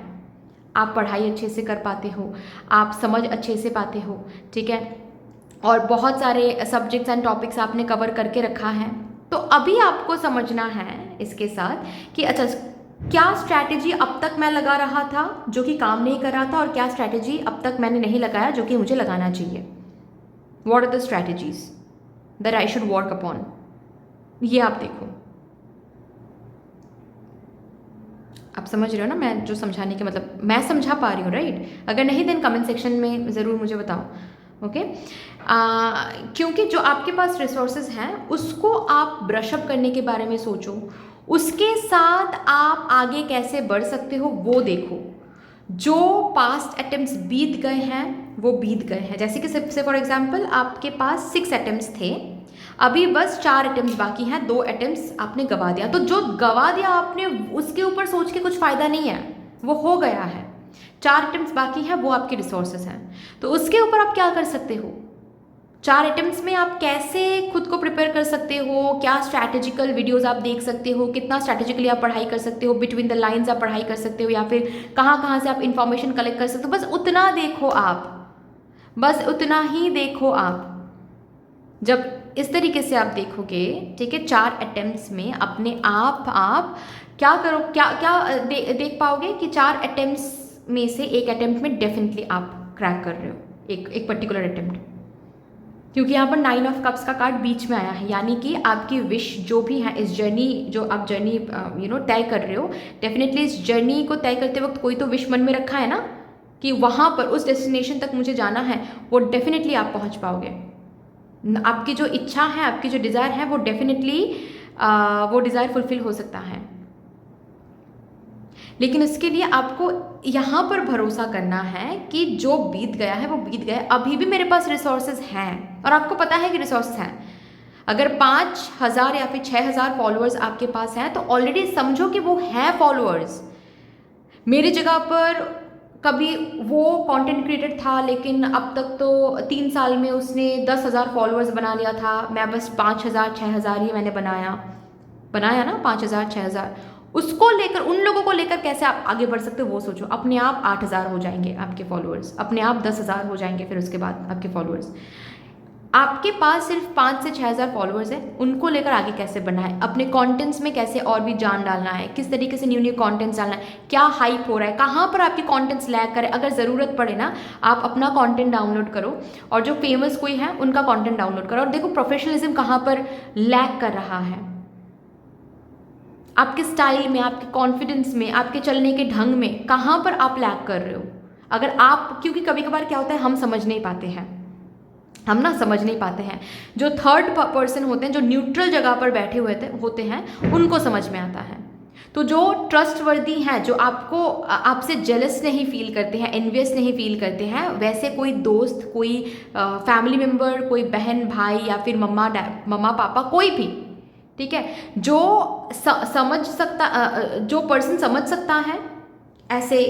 आप पढ़ाई अच्छे से कर पाते हो, आप समझ अच्छे से पाते हो, ठीक है, और बहुत सारे सब्जेक्ट्स एंड टॉपिक्स आपने कवर करके रखा है, तो अभी आपको समझना है इसके साथ कि अच्छा क्या स्ट्रैटेजी अब तक मैं लगा रहा था जो कि काम नहीं कर रहा था, और क्या स्ट्रैटेजी अब तक मैंने नहीं लगाया जो कि मुझे लगाना चाहिए। What are the strategies that I should work upon, ये आप देखो। आप समझ रहे हो ना मैं जो समझाने के मतलब, मैं समझा पा रही हूँ राइट? अगर नहीं देन कमेंट सेक्शन में ज़रूर मुझे बताओ। ओके क्योंकि जो आपके पास रिसोर्सेज हैं उसको आप ब्रशअप करने के बारे में सोचो, उसके साथ आप आगे कैसे बढ़ सकते हो वो देखो। जो पास्ट अटेम्प्ट्स बीत गए हैं वो बीत गए हैं। जैसे कि सबसे फॉर एग्जांपल आपके पास 6 अटेम्प्ट्स थे, अभी बस 4 अटेम्प्ट्स बाकी हैं, 2 अटेम्प्ट्स आपने गवा दिया। तो जो गवा दिया आपने उसके ऊपर सोच के कुछ फ़ायदा नहीं है, वो हो गया है। 4 अटेम्प्ट्स बाकी हैं, वो आपके रिसोर्सेस हैं। तो उसके ऊपर आप क्या कर सकते हो, 4 अटेम्प्ट्स में आप कैसे खुद को प्रिपेयर कर सकते हो, क्या स्ट्रैटेजिकल वीडियोस आप देख सकते हो, कितना स्ट्रैटेजिकली आप पढ़ाई कर सकते हो, बिटवीन द लाइंस आप पढ़ाई कर सकते हो, या फिर कहाँ कहाँ से आप इंफॉर्मेशन कलेक्ट कर सकते हो। बस उतना देखो आप, बस उतना ही देखो आप। जब इस तरीके से आप देखोगे, ठीक है, 4 अटेम्प्ट्स में अपने आप क्या करो, क्या क्या देख पाओगे कि 4 अटेम्प्ट्स में से एक अटेम्प्ट में डेफिनेटली आप क्रैक कर रहे हो, एक पर्टिकुलर अटेम्प्ट। क्योंकि यहाँ पर 9 ऑफ कप्स का कार्ड बीच में आया है, यानी कि आपकी विश जो भी है इस जर्नी, जो आप जर्नी तय कर रहे हो, डेफिनेटली इस जर्नी को तय करते वक्त कोई तो विश मन में रखा है ना कि वहाँ पर उस डेस्टिनेशन तक मुझे जाना है, वो डेफिनेटली आप पहुँच पाओगे। आपकी जो इच्छा है, आपकी जो डिज़ायर है, वो डेफिनेटली वो डिज़ायर फुलफिल हो सकता है। लेकिन इसके लिए आपको यहाँ पर भरोसा करना है कि जो बीत गया है वो बीत गया है, अभी भी मेरे पास रिसोर्सेज हैं, और आपको पता है कि रिसोर्सेज हैं। अगर 5,000 या फिर 6,000 फॉलोअर्स आपके पास हैं तो ऑलरेडी समझो कि वो हैं फॉलोअर्स। मेरी जगह पर कभी वो कंटेंट क्रिएटर था, लेकिन अब तक तो 3 साल में उसने 10,000 फॉलोअर्स बना लिया था, मैं बस 5,000 6,000 ही मैंने बनाया ना, 5,000 6,000। उसको लेकर, उन लोगों को लेकर कैसे आप आगे बढ़ सकते हो वो सोचो। अपने आप 8,000 हो जाएंगे आपके फॉलोअर्स, अपने आप 10,000 हो जाएंगे फिर उसके बाद आपके फॉलोअर्स। आपके पास सिर्फ 5 से 6,000 फॉलोअर्स हैं, उनको लेकर आगे कैसे बढ़ना है, अपने कंटेंट्स में कैसे और भी जान डालना है, किस तरीके से न्यू न्यू कंटेंट्स डालना है, क्या हाइप हो रहा है, कहाँ पर आपके कंटेंट्स लैग करें। अगर ज़रूरत पड़े ना, आप अपना कंटेंट डाउनलोड करो और जो फेमस कोई है उनका कंटेंट डाउनलोड करो, और देखो प्रोफेशनलिज्म कहाँ पर लैग कर रहा है, आपके स्टाइल में, आपके कॉन्फिडेंस में, आपके चलने के ढंग में कहाँ पर आप लैग कर रहे हो। अगर आप, क्योंकि कभी कभार क्या होता है, हम समझ नहीं पाते हैं, हम ना समझ नहीं पाते हैं। जो थर्ड पर्सन होते हैं, जो न्यूट्रल जगह पर बैठे हुए होते हैं, उनको समझ में आता है। तो जो ट्रस्टवर्दी हैं, जो आपको आपसे जेलस नहीं फील करते हैं, एनवियस नहीं फील करते हैं, वैसे कोई दोस्त, कोई फैमिली मेम्बर, कोई बहन भाई, या फिर मम्मा पापा, कोई भी, ठीक है, जो समझ सकता, जो पर्सन समझ सकता है ऐसे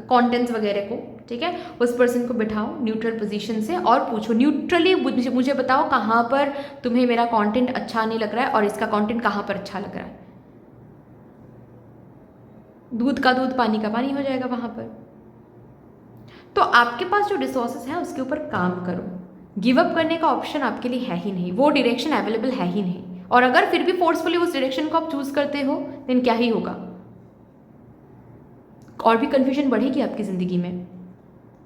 कंटेंट्स वगैरह को, ठीक है, उस पर्सन को बिठाओ न्यूट्रल पोजीशन से और पूछो न्यूट्रली, मुझे बताओ कहाँ पर तुम्हें मेरा कंटेंट अच्छा नहीं लग रहा है और इसका कंटेंट कहाँ पर अच्छा लग रहा है। दूध का दूध, पानी का पानी हो जाएगा वहाँ पर। तो आपके पास जो रिसोर्सेज हैं उसके ऊपर काम करो। गिव अप करने का ऑप्शन आपके लिए है ही नहीं, वो डायरेक्शन अवेलेबल है ही नहीं। और अगर फिर भी फोर्सफुली उस डायरेक्शन को आप चूज करते हो देन क्या ही होगा, और भी कंफ्यूजन बढ़ेगी आपकी ज़िंदगी में।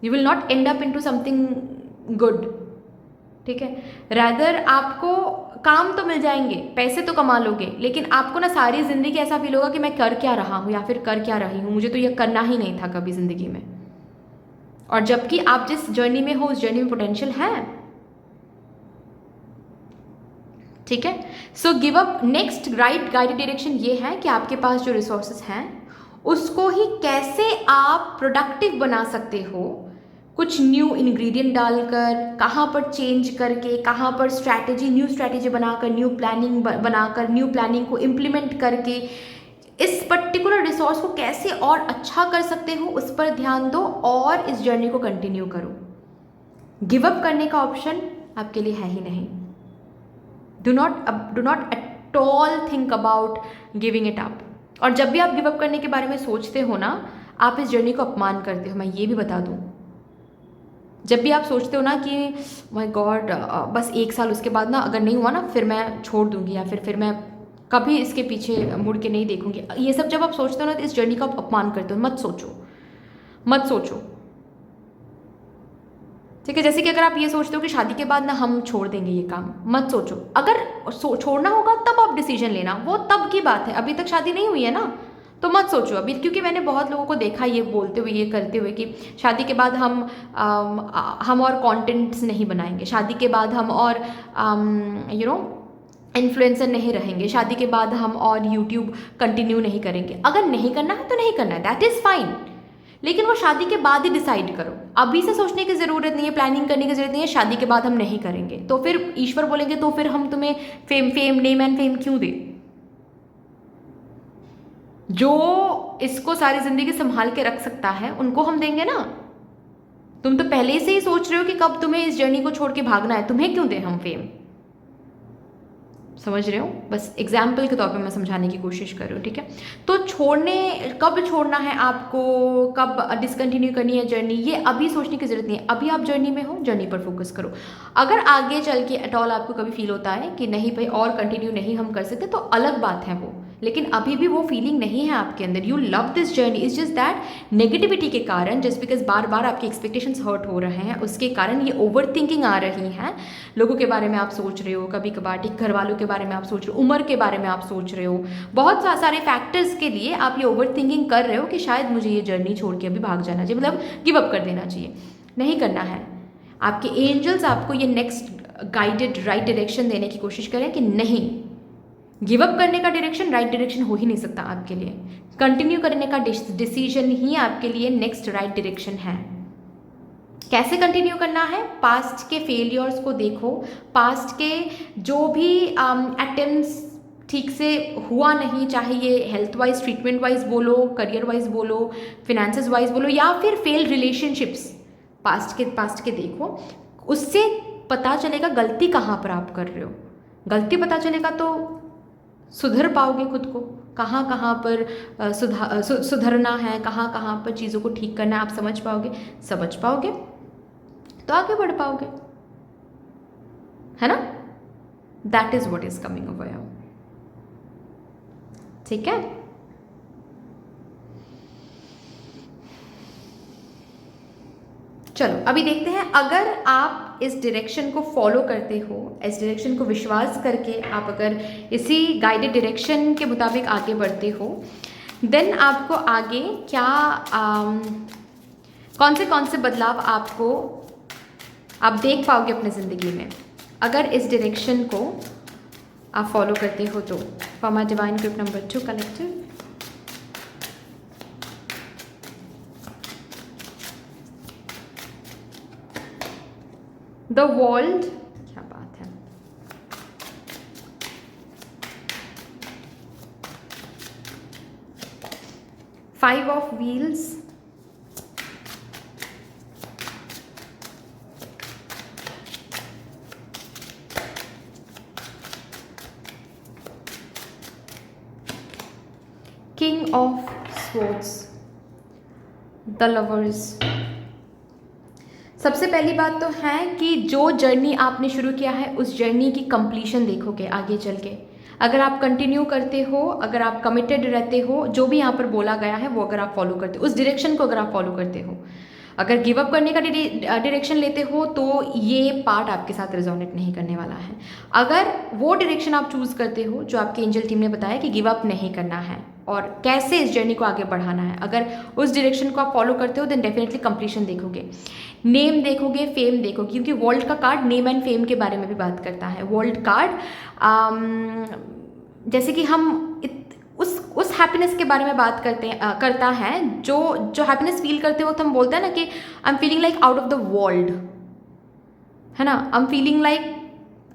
You will not and up into something good, ठीक है। रैदर आपको काम तो मिल जाएंगे, पैसे तो कमा लोगे, लेकिन आपको ना सारी ज़िंदगी ऐसा फील होगा कि मैं कर क्या रहा हूँ या फिर कर क्या रही हूँ, मुझे तो यह करना ही नहीं था कभी ज़िंदगी में। और जबकि आप जिस जर्नी में हो उस जर्नी में पोटेंशियल है, ठीक है। So give up. Next right guided direction ये है कि आपके पास जो रिसोर्सेज हैं उसको ही कैसे आप प्रोडक्टिव बना सकते हो, कुछ न्यू इंग्रेडिएंट डालकर, कहाँ पर चेंज करके, कहाँ पर स्ट्रैटेजी, न्यू स्ट्रैटेजी बनाकर, न्यू प्लानिंग बनाकर, न्यू प्लानिंग को इम्प्लीमेंट करके इस पर्टिकुलर रिसोर्स को कैसे और अच्छा कर सकते हो, उस पर ध्यान दो और इस जर्नी को कंटिन्यू करो। गिव अप करने का ऑप्शन आपके लिए है ही नहीं। Do not at all think about giving it up. और जब भी आप गिव अप करने के बारे में सोचते हो ना, आप इस जर्नी को अपमान करते हो, मैं ये भी बता दूं। जब भी आप सोचते हो ना कि माय गॉड बस 1 साल, उसके बाद ना अगर नहीं हुआ ना फिर मैं छोड़ दूंगी, या फिर मैं कभी इसके पीछे मुड़ के नहीं देखूंगी। ये सब जब आप सोचते हो ना तो इस जर्नी का आप अपमान करते हो। मत सोचो, मत सोचो, ठीक है। जैसे कि अगर आप ये सोचते हो कि शादी के बाद ना हम छोड़ देंगे ये काम, मत सोचो। अगर छोड़ना होगा तब आप डिसीजन लेना, वो तब की बात है, अभी तक शादी नहीं हुई है ना, तो मत सोचो अभी। क्योंकि मैंने बहुत लोगों को देखा ये बोलते हुए, ये करते हुए कि शादी के बाद हम और कंटेंट्स नहीं बनाएंगे, शादी के बाद हम और इन्फ्लुएंसर नहीं रहेंगे, शादी के बाद हम और यूट्यूब कंटिन्यू नहीं करेंगे। अगर नहीं करना है तो नहीं करना है, दैट इज़ फाइन, लेकिन वो शादी के बाद ही डिसाइड करो। अभी से सोचने की ज़रूरत नहीं है, प्लानिंग करने की ज़रूरत नहीं है, शादी के बाद हम नहीं करेंगे। तो फिर ईश्वर बोलेंगे तो फिर हम तुम्हें फेम नेम एंड फेम क्यों दे? जो इसको सारी ज़िंदगी संभाल के रख सकता है उनको हम देंगे ना। तुम तो पहले से ही सोच रहे हो कि कब तुम्हें इस जर्नी को छोड़ के भागना है, तुम्हें क्यों दें हम फेम? समझ रहे हो? बस एग्जाम्पल के तौर पे मैं समझाने की कोशिश कर रही हूँ, ठीक है। तो कब छोड़ना है आपको, कब डिसकंटिन्यू करनी है जर्नी, ये अभी सोचने की ज़रूरत नहीं है। अभी आप जर्नी में हो, जर्नी पर फोकस करो। अगर आगे चल के एट ऑल आपको कभी फील होता है कि नहीं भाई और कंटिन्यू नहीं हम कर सकते, तो अलग बात है वो, लेकिन अभी भी वो फीलिंग नहीं है आपके अंदर। You love this journey, is just that negativity के कारण, जस्ट बिकॉज बार बार आपके एक्सपेक्टेशंस हर्ट हो रहे हैं, उसके कारण ये ओवर थिंकिंग आ रही है। लोगों के बारे में आप सोच रहे हो, कभी कभार ठीक घर वालों के बारे में आप सोच रहे हो, उम्र के बारे में आप सोच रहे हो, बहुत सारे फैक्टर्स के लिए आप ये ओवर थिंकिंग कर रहे हो कि शायद मुझे ये जर्नी छोड़ के अभी भाग जाना चाहिए, मतलब गिव अप कर देना चाहिए। नहीं करना है। आपके एंजल्स आपको ये नेक्स्ट गाइडेड राइट डायरेक्शन देने की कोशिश करें कि नहीं, गिव अप करने का डायरेक्शन राइट डायरेक्शन हो ही नहीं सकता आपके लिए। कंटिन्यू करने का डिसीजन ही आपके लिए नेक्स्ट राइट डायरेक्शन है। कैसे कंटिन्यू करना है? पास्ट के फेलियर्स को देखो, पास्ट के जो भी अटेम्प्ट्स ठीक से हुआ नहीं, चाहे ये हेल्थ वाइज, ट्रीटमेंट वाइज बोलो, करियर वाइज बोलो, फिनेंसेस वाइज बोलो, या फिर फेल्ड रिलेशनशिप्स, पास्ट के देखो। उससे पता चलेगा गलती कहाँ पर आप कर रहे हो। गलती पता चलेगा तो सुधर पाओगे खुद को, कहाँ कहाँ पर सुधरना है, कहाँ कहाँ पर चीज़ों को ठीक करना है, आप समझ पाओगे तो आगे बढ़ पाओगे, है ना। That is what is coming over, ठीक है। चलो अभी देखते हैं, अगर आप इस डायरेक्शन को फॉलो करते हो, इस डायरेक्शन को विश्वास करके आप अगर इसी गाइडेड डायरेक्शन के मुताबिक आगे बढ़ते हो, देन आपको आगे क्या कौन से बदलाव आपको आप देख पाओगे अपने ज़िंदगी में, अगर इस डायरेक्शन को आप फॉलो करते हो तो। For my divine group number 2 collective, the world, क्या बात है, five of wheels, king of swords, the lovers. सबसे पहली बात तो है कि जो जर्नी आपने शुरू किया है उस जर्नी की कंप्लीशन देखोगे आगे चल के। अगर आप कंटिन्यू करते हो, अगर आप कमिटेड रहते हो, जो भी यहाँ पर बोला गया है वो अगर आप फॉलो करते हो, उस डायरेक्शन को अगर आप फॉलो करते हो, अगर गिव अप करने का डायरेक्शन लेते हो तो ये पार्ट आपके साथ रिजोनेट नहीं करने वाला है। अगर वो डायरेक्शन आप चूज़ करते हो जो आपके एंजल टीम ने बताया कि गिव अप नहीं करना है और कैसे इस जर्नी को आगे बढ़ाना है, अगर उस डायरेक्शन को आप फॉलो करते हो देन डेफिनेटली कंप्लीशन देखोगे, नेम देखोगे, फेम देखोगे, क्योंकि वर्ल्ड का कार्ड नेम एंड फेम के बारे में भी बात करता है। वर्ल्ड कार्ड जैसे कि हम उस हैप्पीनेस के बारे में बात करता है जो हैप्पीनेस फील करते वक्त हम बोलते हैं ना कि I am feeling like out of the world, है ना, I am feeling like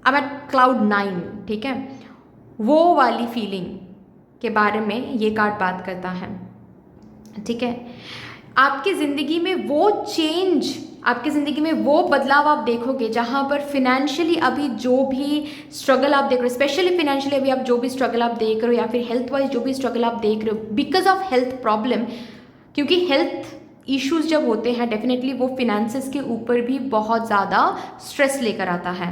I am at cloud 9, ठीक है। वो वाली फीलिंग के बारे में ये कार्ड बात करता है, ठीक है। आपकी ज़िंदगी में वो चेंज, आपकी ज़िंदगी में वो बदलाव आप देखोगे जहाँ पर फिनेंशियली अभी जो भी स्ट्रगल आप देख रहे हो, स्पेशली फिनेंशियली अभी आप जो भी स्ट्रगल आप देख रहे हो, या फिर हेल्थ वाइज जो भी स्ट्रगल आप देख रहे हो बिकॉज ऑफ हेल्थ प्रॉब्लम, क्योंकि हेल्थ इश्यूज जब होते हैं डेफिनेटली वो फिनेंसेस के ऊपर भी बहुत ज़्यादा स्ट्रेस लेकर आता है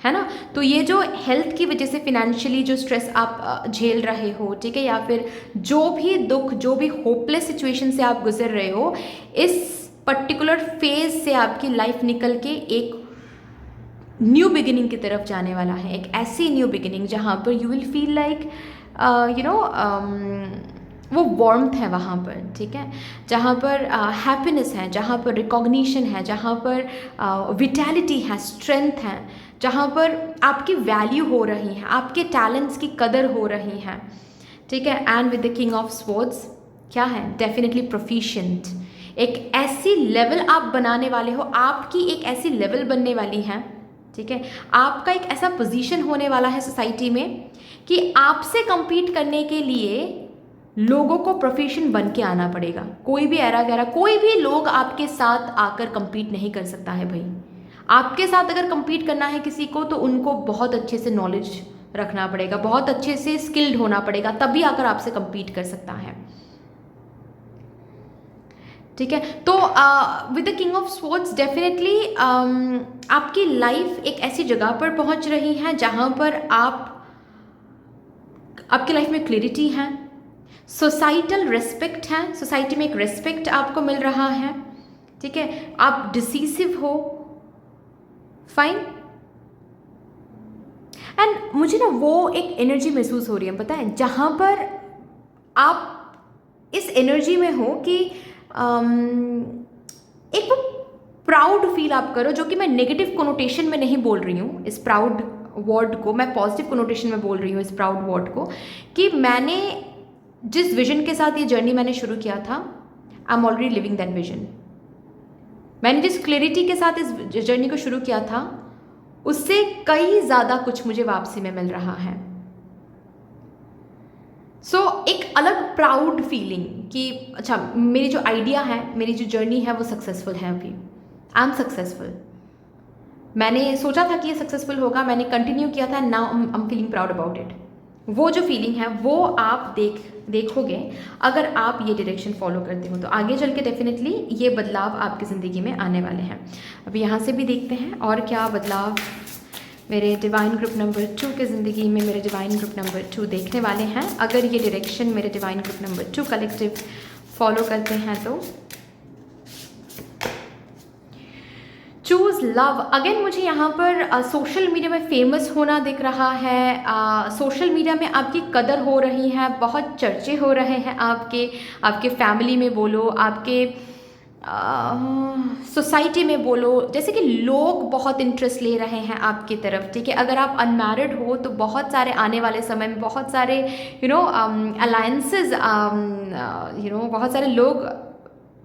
है ना। तो ये जो हेल्थ की वजह से फिनेंशियली जो स्ट्रेस आप झेल रहे हो, ठीक है, या फिर जो भी दुख, जो भी होपलेस सिचुएशन से आप गुजर रहे हो, इस पर्टिकुलर फेज से आपकी लाइफ निकल के एक न्यू बिगिनिंग की तरफ जाने वाला है। एक ऐसी न्यू बिगिनिंग जहाँ पर यू विल फील लाइक वो वार्मथ है वहाँ पर, ठीक है, जहाँ पर हैप्पीनेस है, जहाँ पर रिकॉग्निशन है, जहाँ पर विटैलिटी है, स्ट्रेंथ है, जहाँ पर आपकी वैल्यू हो रही है, आपके टैलेंट्स की कदर हो रही है, ठीक है। And with the king of swords क्या है? Definitely proficient. एक ऐसी लेवल आप बनाने वाले हो, आपकी एक ऐसी लेवल बनने वाली है, ठीक है, आपका एक ऐसा पोजीशन होने वाला है सोसाइटी में कि आपसे compete करने के लिए लोगों को प्रोफेशन बन के आना पड़ेगा। कोई भी ऐरा गैरा, कोई भी लोग आपके साथ आकर compete नहीं कर सकता है भाई। आपके साथ अगर compete करना है किसी को, तो उनको बहुत अच्छे से नॉलेज रखना पड़ेगा, बहुत अच्छे से स्किल्ड होना पड़ेगा, तभी आकर आपसे compete कर सकता है, ठीक है। तो with the king of swords definitely आपकी लाइफ एक ऐसी जगह पर पहुंच रही है जहां पर आपकी लाइफ में क्लियरिटी है, सोसाइटल रेस्पेक्ट है, सोसाइटी में एक रेस्पेक्ट आपको मिल रहा है, ठीक है, आप डिसीसिव हो, फाइन। एंड मुझे ना वो एक एनर्जी महसूस हो रही है, पता है, जहां पर आप इस एनर्जी में हो कि एक वो प्राउड फील आप करो, जो कि मैं नेगेटिव कोनोटेशन में नहीं बोल रही हूँ इस प्राउड वर्ड को, मैं पॉजिटिव कोनोटेशन में बोल रही हूँ इस प्राउड वर्ड को, कि मैंने जिस विजन के साथ ये जर्नी मैंने शुरू किया था, I am already living that vision. मैंने जिस क्लैरिटी के साथ इस जर्नी को शुरू किया था, उससे कई ज़्यादा कुछ मुझे वापसी में मिल रहा है। एक अलग प्राउड फीलिंग कि अच्छा, मेरी जो आइडिया है, मेरी जो जर्नी है, वो सक्सेसफुल है, अभी आई एम सक्सेसफुल। मैंने सोचा था कि ये सक्सेसफुल होगा, मैंने कंटिन्यू किया था, now I am feeling proud about it. वो जो फीलिंग है वो आप देखोगे अगर आप ये डायरेक्शन फॉलो करते हो, तो आगे चल के डेफिनेटली ये बदलाव आपकी ज़िंदगी में आने वाले हैं। अभी यहाँ से भी देखते हैं और क्या बदलाव मेरे डिवाइन ग्रुप नंबर 2 के ज़िंदगी में मेरे डिवाइन ग्रुप नंबर 2 देखने वाले हैं। अगर ये डायरेक्शन मेरे divine group number 2 collective follow करते हैं तो चूज़ लव। अगेन मुझे यहाँ पर सोशल मीडिया में फेमस होना दिख रहा है, सोशल मीडिया में आपकी कदर हो रही है, बहुत चर्चे हो रहे हैं आपके फैमिली में बोलो, आपके सोसाइटी में बोलो, जैसे कि लोग बहुत इंटरेस्ट ले रहे हैं आपकी तरफ, ठीक है। अगर आप अनमैरिड हो तो बहुत सारे आने वाले समय में बहुत सारे अलायंसेस, बहुत सारे लोग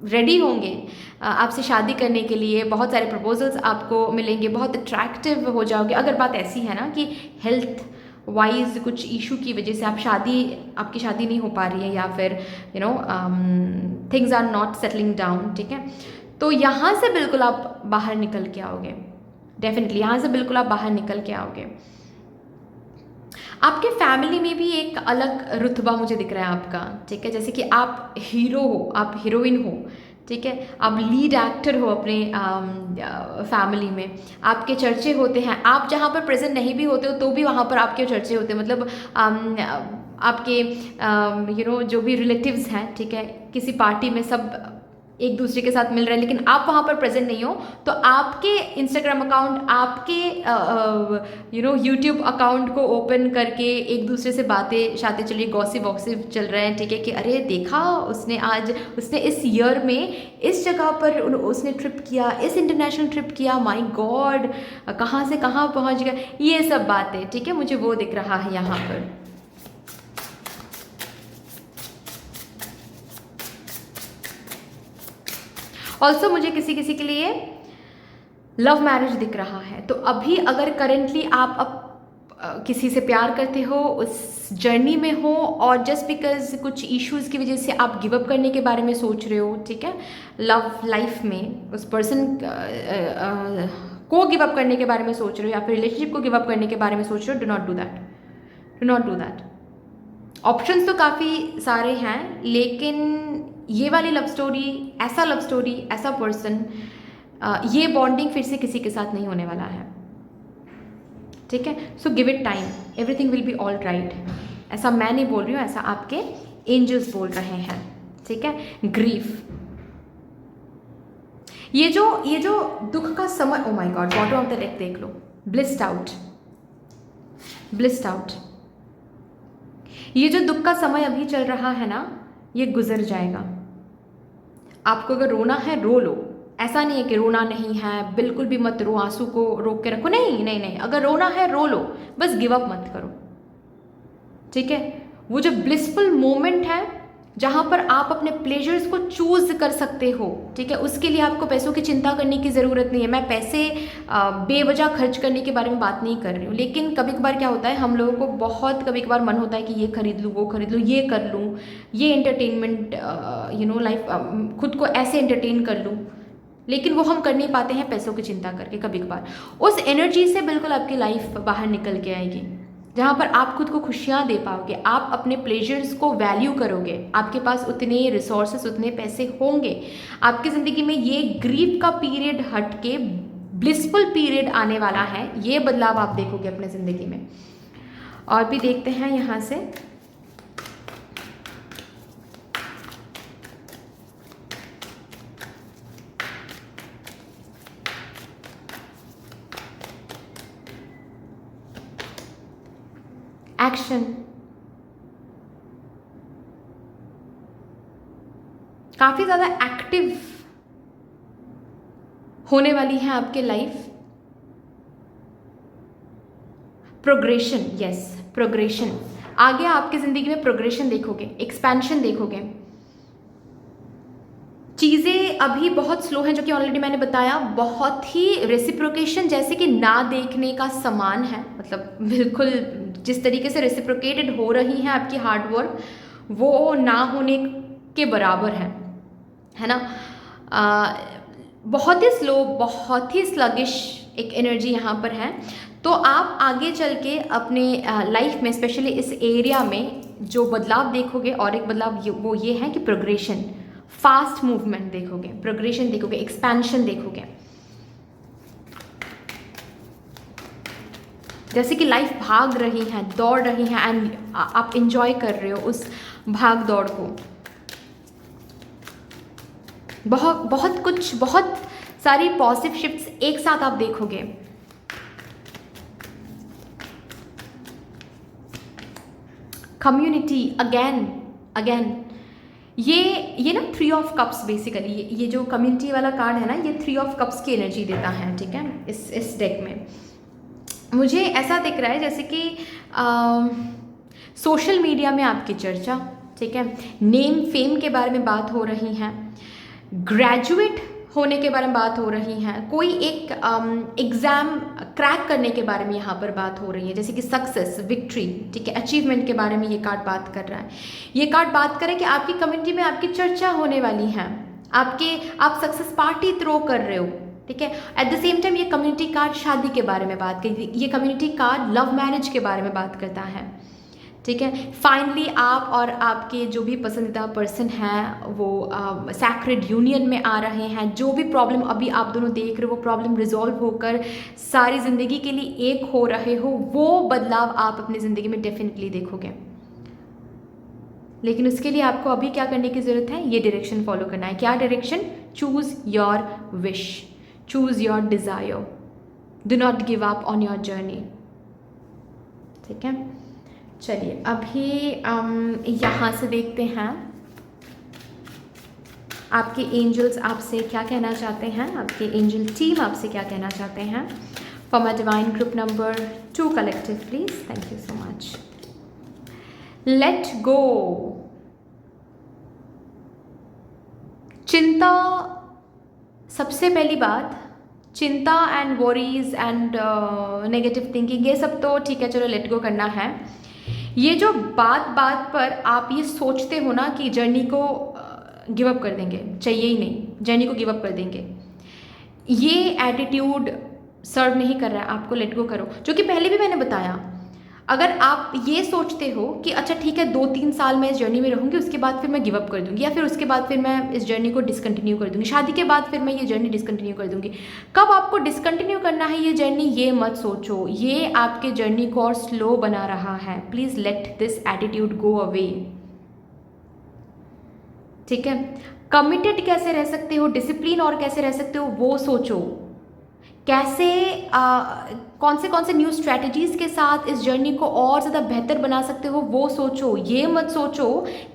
रेडी होंगे आपसे शादी करने के लिए, बहुत सारे प्रपोजल्स आपको मिलेंगे, बहुत अट्रैक्टिव हो जाओगे। अगर बात ऐसी है ना कि हेल्थ वाइज कुछ इशू की वजह से आपकी शादी नहीं हो पा रही है, या फिर things are not settling down, ठीक है, तो यहाँ से बिल्कुल आप बाहर निकल के आओगे, डेफिनेटली यहाँ से बिल्कुल आप बाहर निकल के आओगे। आपके फैमिली में भी एक अलग रुतबा मुझे दिख रहा है आपका, ठीक है, जैसे कि आप हीरो हो, आप हीरोइन हो, ठीक है, आप लीड एक्टर हो अपने फैमिली में, आपके चर्चे होते हैं, आप जहाँ पर प्रेजेंट नहीं भी होते हो तो भी वहाँ पर आपके चर्चे होते हैं, मतलब आपके जो भी रिलेटिव्स हैं, ठीक है, किसी पार्टी में सब एक दूसरे के साथ मिल रहे हैं, लेकिन आप वहाँ पर प्रेजेंट नहीं हो, तो आपके इंस्टाग्राम अकाउंट, आपके यूट्यूब अकाउंट को ओपन करके एक दूसरे से बातें शातें चल रही, गॉसिप चल रहे हैं, ठीक है, कि अरे देखा उसने इस ईयर में इस जगह पर उसने ट्रिप किया, इस इंटरनेशनल ट्रिप किया, माय गॉड कहाँ से कहाँ पहुँच गया, ये सब बातें, ठीक है, मुझे वो दिख रहा है यहाँ पर। ऑल्सो मुझे किसी के लिए लव मैरिज दिख रहा है। तो अभी अगर करेंटली आप अब किसी से प्यार करते हो, उस जर्नी में हो, और जस्ट बिकॉज कुछ इश्यूज़ की वजह से आप गिव अप करने के बारे में सोच रहे हो, ठीक है, लव लाइफ में उस पर्सन को गिव अप करने के बारे में सोच रहे हो, या फिर रिलेशनशिप को गिव अप करने के बारे में सोच रहे हो, do not do that. Options तो काफ़ी सारे हैं, लेकिन ये वाली लव स्टोरी, ऐसा पर्सन, ये बॉन्डिंग फिर से किसी के साथ नहीं होने वाला है। ठीक है। So give it time, everything will be all right. ऐसा मैं नहीं बोल रही हूँ, ऐसा आपके एंजल्स बोल रहे हैं, ठीक है। ग्रीफ, ये जो दुख का समय, ओ my God, bottom of the deck देख लो, ब्लिस्ड आउट, ब्लिस्ड आउट। ये जो दुख का समय अभी चल रहा है ना, ये गुजर जाएगा। आपको अगर रोना है रो लो, ऐसा नहीं है कि रोना नहीं है, बिल्कुल भी मत रो, आंसू को रोक के रखो, नहीं नहीं नहीं, अगर रोना है रो लो, बस गिव अप मत करो, ठीक है। वो जो ब्लिसफुल मोमेंट है जहाँ पर आप अपने प्लेजर्स को चूज कर सकते हो, ठीक है, उसके लिए आपको पैसों की चिंता करने की ज़रूरत नहीं है। मैं पैसे बेवजह खर्च करने के बारे में बात नहीं कर रही हूँ, लेकिन कभी कभार क्या होता है, हम लोगों को बहुत कभी कभार मन होता है कि ये खरीद लूँ, वो खरीद लूँ, ये कर लूँ, ये एंटरटेनमेंट लाइफ, खुद को ऐसे एंटरटेन कर लूँ, लेकिन वो हम कर नहीं पाते हैं पैसों की चिंता करके। कभी कभार उस एनर्जी से बिल्कुल आपकी लाइफ बाहर निकल के आएगी, जहाँ पर आप खुद को खुशियाँ दे पाओगे, आप अपने प्लेजर्स को वैल्यू करोगे, आपके पास उतने रिसोर्सेस, उतने पैसे होंगे, आपकी ज़िंदगी में ये ग्रीफ का पीरियड हट के ब्लिसफुल पीरियड आने वाला है। ये बदलाव आप देखोगे अपने ज़िंदगी में। और भी देखते हैं यहाँ से, एक्शन, काफी ज्यादा एक्टिव होने वाली है आपकी लाइफ। प्रोग्रेशन, यस, प्रोग्रेशन, आगे आपकी जिंदगी में प्रोग्रेशन देखोगे, एक्सपेंशन देखोगे। चीज़ें अभी बहुत स्लो हैं, जो कि ऑलरेडी मैंने बताया, बहुत ही रेसिप्रोकेशन जैसे कि ना देखने का समान है, मतलब बिल्कुल जिस तरीके से रेसिप्रोकेटेड हो रही है आपकी हार्डवर्क, वो ना होने के बराबर है ना। बहुत ही स्लो, बहुत ही स्लगिश एक एनर्जी यहाँ पर है। तो आप आगे चल के अपने लाइफ में, स्पेशली इस एरिया में जो बदलाव देखोगे, और एक बदलाव वो ये है कि प्रोग्रेशन, फास्ट मूवमेंट देखोगे, प्रोग्रेशन देखोगे, एक्सपेंशन देखोगे, जैसे कि लाइफ भाग रही है, दौड़ रही है, एंड आप इंजॉय कर रहे हो उस भाग दौड़ को। बहुत कुछ, बहुत सारी पॉजिटिव शिफ्ट्स एक साथ आप देखोगे। कम्युनिटी, अगेन ये ना 3 ऑफ कप्स, बेसिकली ये जो कम्युनिटी वाला कार्ड है ना, ये 3 ऑफ कप्स की एनर्जी देता है, ठीक है। इस डेक में मुझे ऐसा दिख रहा है जैसे कि सोशल मीडिया में आपकी चर्चा, ठीक है, नेम फेम के बारे में बात हो रही है, ग्रेजुएट होने के बारे में बात हो रही है, कोई एक एग्ज़ाम क्रैक करने के बारे में यहाँ पर बात हो रही है, जैसे कि सक्सेस, विक्ट्री, ठीक है, अचीवमेंट के बारे में ये कार्ड बात कर रहा है। ये कार्ड बात करें कि आपकी कम्युनिटी में आपकी चर्चा होने वाली है, आप सक्सेस पार्टी थ्रो कर रहे हो, ठीक है। एट द सेम टाइम ये कम्युनिटी कार्ड शादी के बारे में बात करती, ये कम्युनिटी कार्ड लव मैरिज के बारे में बात करता है, ठीक है। फाइनली आप और आपके जो भी पसंदीदा पर्सन हैं वो सैक्रेड यूनियन में आ रहे हैं। जो भी प्रॉब्लम अभी आप दोनों देख रहे हो, वो प्रॉब्लम रिजॉल्व होकर सारी ज़िंदगी के लिए एक हो रहे हो, वो बदलाव आप अपनी ज़िंदगी में डेफिनेटली देखोगे। लेकिन उसके लिए आपको अभी क्या करने की ज़रूरत है, ये डायरेक्शन फॉलो करना है। क्या direction? Choose your wish, choose your desire, do not give up on your journey, ठीक है। चलिए अभी यहाँ से देखते हैं आपके एंजल्स आपसे क्या कहना चाहते हैं, आपके एंजल टीम आपसे क्या कहना चाहते हैं। For my divine group number 2 collective please, thank you so much. Let go, चिंता, सबसे पहली बात, चिंता and worries and negative thinking, ये सब तो ठीक है, चलो लेट गो करना है। ये जो बात पर आप ये सोचते हो ना कि जर्नी को गिव अप कर देंगे, चाहिए ही नहीं, जर्नी को गिव अप कर देंगे, ये एटीट्यूड सर्व नहीं कर रहा है आपको। लेट गो करो, जो कि पहले भी मैंने बताया, अगर आप ये सोचते हो कि अच्छा ठीक है 2-3 साल मैं इस जर्नी में रहूँगी, उसके बाद फिर मैं गिव अप कर दूँगी, या फिर उसके बाद फिर मैं इस जर्नी को डिसकंटिन्यू कर दूँगी, शादी के बाद फिर मैं ये जर्नी डिसकंटिन्यू कर दूँगी, कब आपको डिसकंटिन्यू करना है ये जर्नी, ये मत सोचो। ये आपके जर्नी को और स्लो बना रहा है। Please let this attitude go away. ठीक है, कमिटेड कैसे रह सकते हो, डिसिप्लिन और कैसे रह सकते हो वो सोचो। कैसे कौन से न्यू स्ट्रैटेजीज़ के साथ इस जर्नी को और ज़्यादा बेहतर बना सकते हो वो सोचो। ये मत सोचो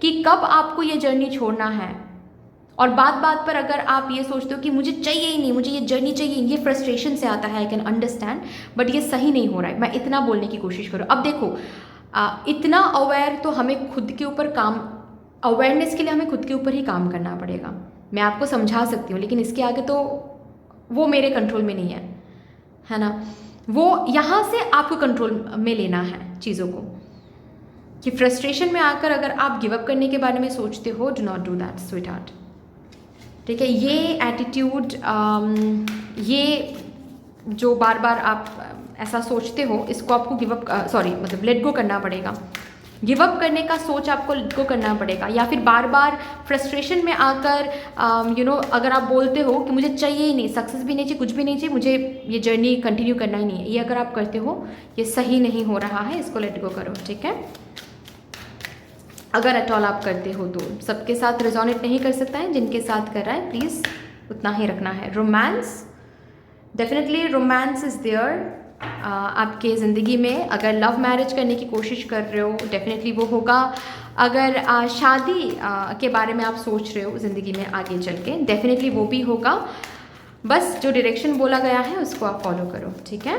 कि कब आपको ये जर्नी छोड़ना है। और बात बात पर अगर आप ये सोचते हो कि मुझे चाहिए ही नहीं, मुझे ये जर्नी चाहिए, ये फ्रस्ट्रेशन से आता है, आई कैन अंडरस्टैंड, बट ये सही नहीं हो रहा है। मैं इतना बोलने की कोशिश करूँ। अब देखो, इतना अवेयर तो हमें खुद के ऊपर काम, अवेयरनेस के लिए हमें खुद के ऊपर ही काम करना पड़ेगा। मैं आपको समझा सकती हूँ, लेकिन इसके आगे तो वो मेरे कंट्रोल में नहीं है ना। वो यहाँ से आपको कंट्रोल में लेना है चीज़ों को, कि फ्रस्ट्रेशन में आकर अगर आप गिव अप करने के बारे में सोचते हो, do not do that sweet heart. ठीक है, ये एटीट्यूड, ये जो बार बार आप ऐसा सोचते हो, इसको आपको गिव अप मतलब लेट गो करना पड़ेगा। गिव अप करने का सोच आपको लेट गो करना पड़ेगा। या फिर बार बार फ्रस्ट्रेशन में आकर अगर आप बोलते हो कि मुझे चाहिए ही नहीं, सक्सेस भी नहीं चाहिए, कुछ भी नहीं चाहिए, मुझे ये जर्नी कंटिन्यू करना ही नहीं है, ये अगर आप करते हो, ये सही नहीं हो रहा है, इसको लेट गो करो। ठीक है, अगर एट ऑल आप करते हो तो सबके साथ रिजोनेट नहीं कर सकता है, जिनके साथ कर रहा है प्लीज़ उतना ही रखना है। Romance, definitely romance is there आपके ज़िंदगी में। अगर लव मैरिज करने की कोशिश कर रहे हो, डेफिनेटली वो होगा। अगर शादी के बारे में आप सोच रहे हो ज़िंदगी में आगे चल के, डेफिनेटली वो भी होगा। बस जो डायरेक्शन बोला गया है उसको आप फॉलो करो। ठीक है,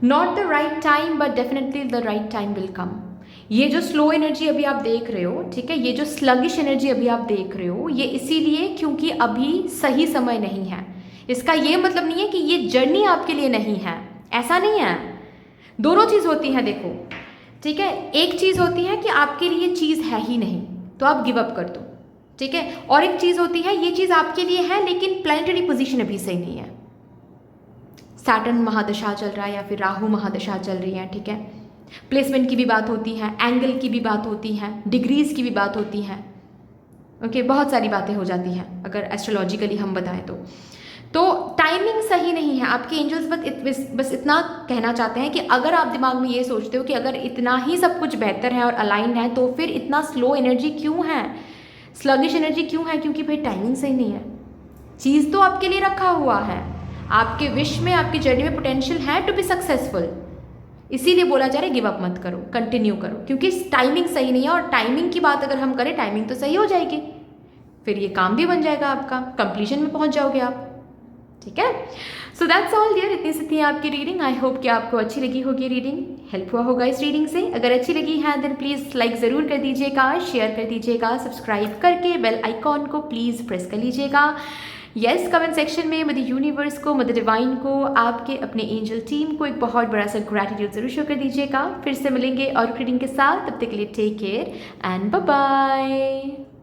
not the right time but definitely the right time will come. ये जो स्लो एनर्जी अभी आप देख रहे हो, ठीक है, ये जो स्लगिश एनर्जी अभी आप देख रहे हो, ये इसीलिए क्योंकि अभी सही समय नहीं है। इसका ये मतलब नहीं है कि ये जर्नी आपके लिए नहीं है, ऐसा नहीं है। दोनों चीज़ होती हैं, देखो। ठीक है, एक चीज़ होती है कि आपके लिए चीज़ है ही नहीं तो आप गिव अप कर दो। ठीक है, और एक चीज़ होती है ये चीज़ आपके लिए है लेकिन प्लैनेटरी पोजीशन अभी सही नहीं है, सैटर्न महादशा चल रहा है या फिर राहु महादशा चल रही है। ठीक है, प्लेसमेंट की भी बात होती है, एंगल की भी बात होती है, डिग्रीज की भी बात होती है। ओके, बहुत सारी बातें हो जाती हैं अगर एस्ट्रोलॉजिकली हम बताएं तो टाइमिंग सही नहीं है। आपके एंजल्स बस इतना कहना चाहते हैं कि अगर आप दिमाग में ये सोचते हो कि अगर इतना ही सब कुछ बेहतर है और अलाइन है तो फिर इतना स्लो एनर्जी क्यों है, स्लगिश एनर्जी क्यों है, क्योंकि भाई टाइमिंग सही नहीं है। चीज़ तो आपके लिए रखा हुआ है, आपके विश में, आपकी जर्नी में पोटेंशियल है टू बी सक्सेसफुल। इसीलिए बोला जा रहा है गिव अप मत करो, कंटिन्यू करो, क्योंकि टाइमिंग सही नहीं है। और टाइमिंग की बात अगर हम करें, टाइमिंग तो सही हो जाएगी, फिर ये काम भी बन जाएगा आपका, कंप्लीशन में पहुंच जाओगे आप। ठीक है, सो दैट्स ऑल डियर। इतनी सी थी आपकी रीडिंग। आई होप कि आपको अच्छी लगी होगी रीडिंग, हेल्प हुआ होगा इस रीडिंग से। अगर अच्छी लगी है देन प्लीज़ लाइक ज़रूर कर दीजिएगा, शेयर कर दीजिएगा, सब्सक्राइब करके बेल आइकॉन को प्लीज़ प्रेस कर लीजिएगा। यस, कमेंट सेक्शन में मदर यूनिवर्स को, मदर डिवाइन को, आपके अपने एंजल टीम को एक बहुत बड़ा सा ग्रैटिट्यूड जरूर शो कर दीजिएगा। फिर से मिलेंगे और रीडिंग के साथ, तब तक के लिए take care and bye bye.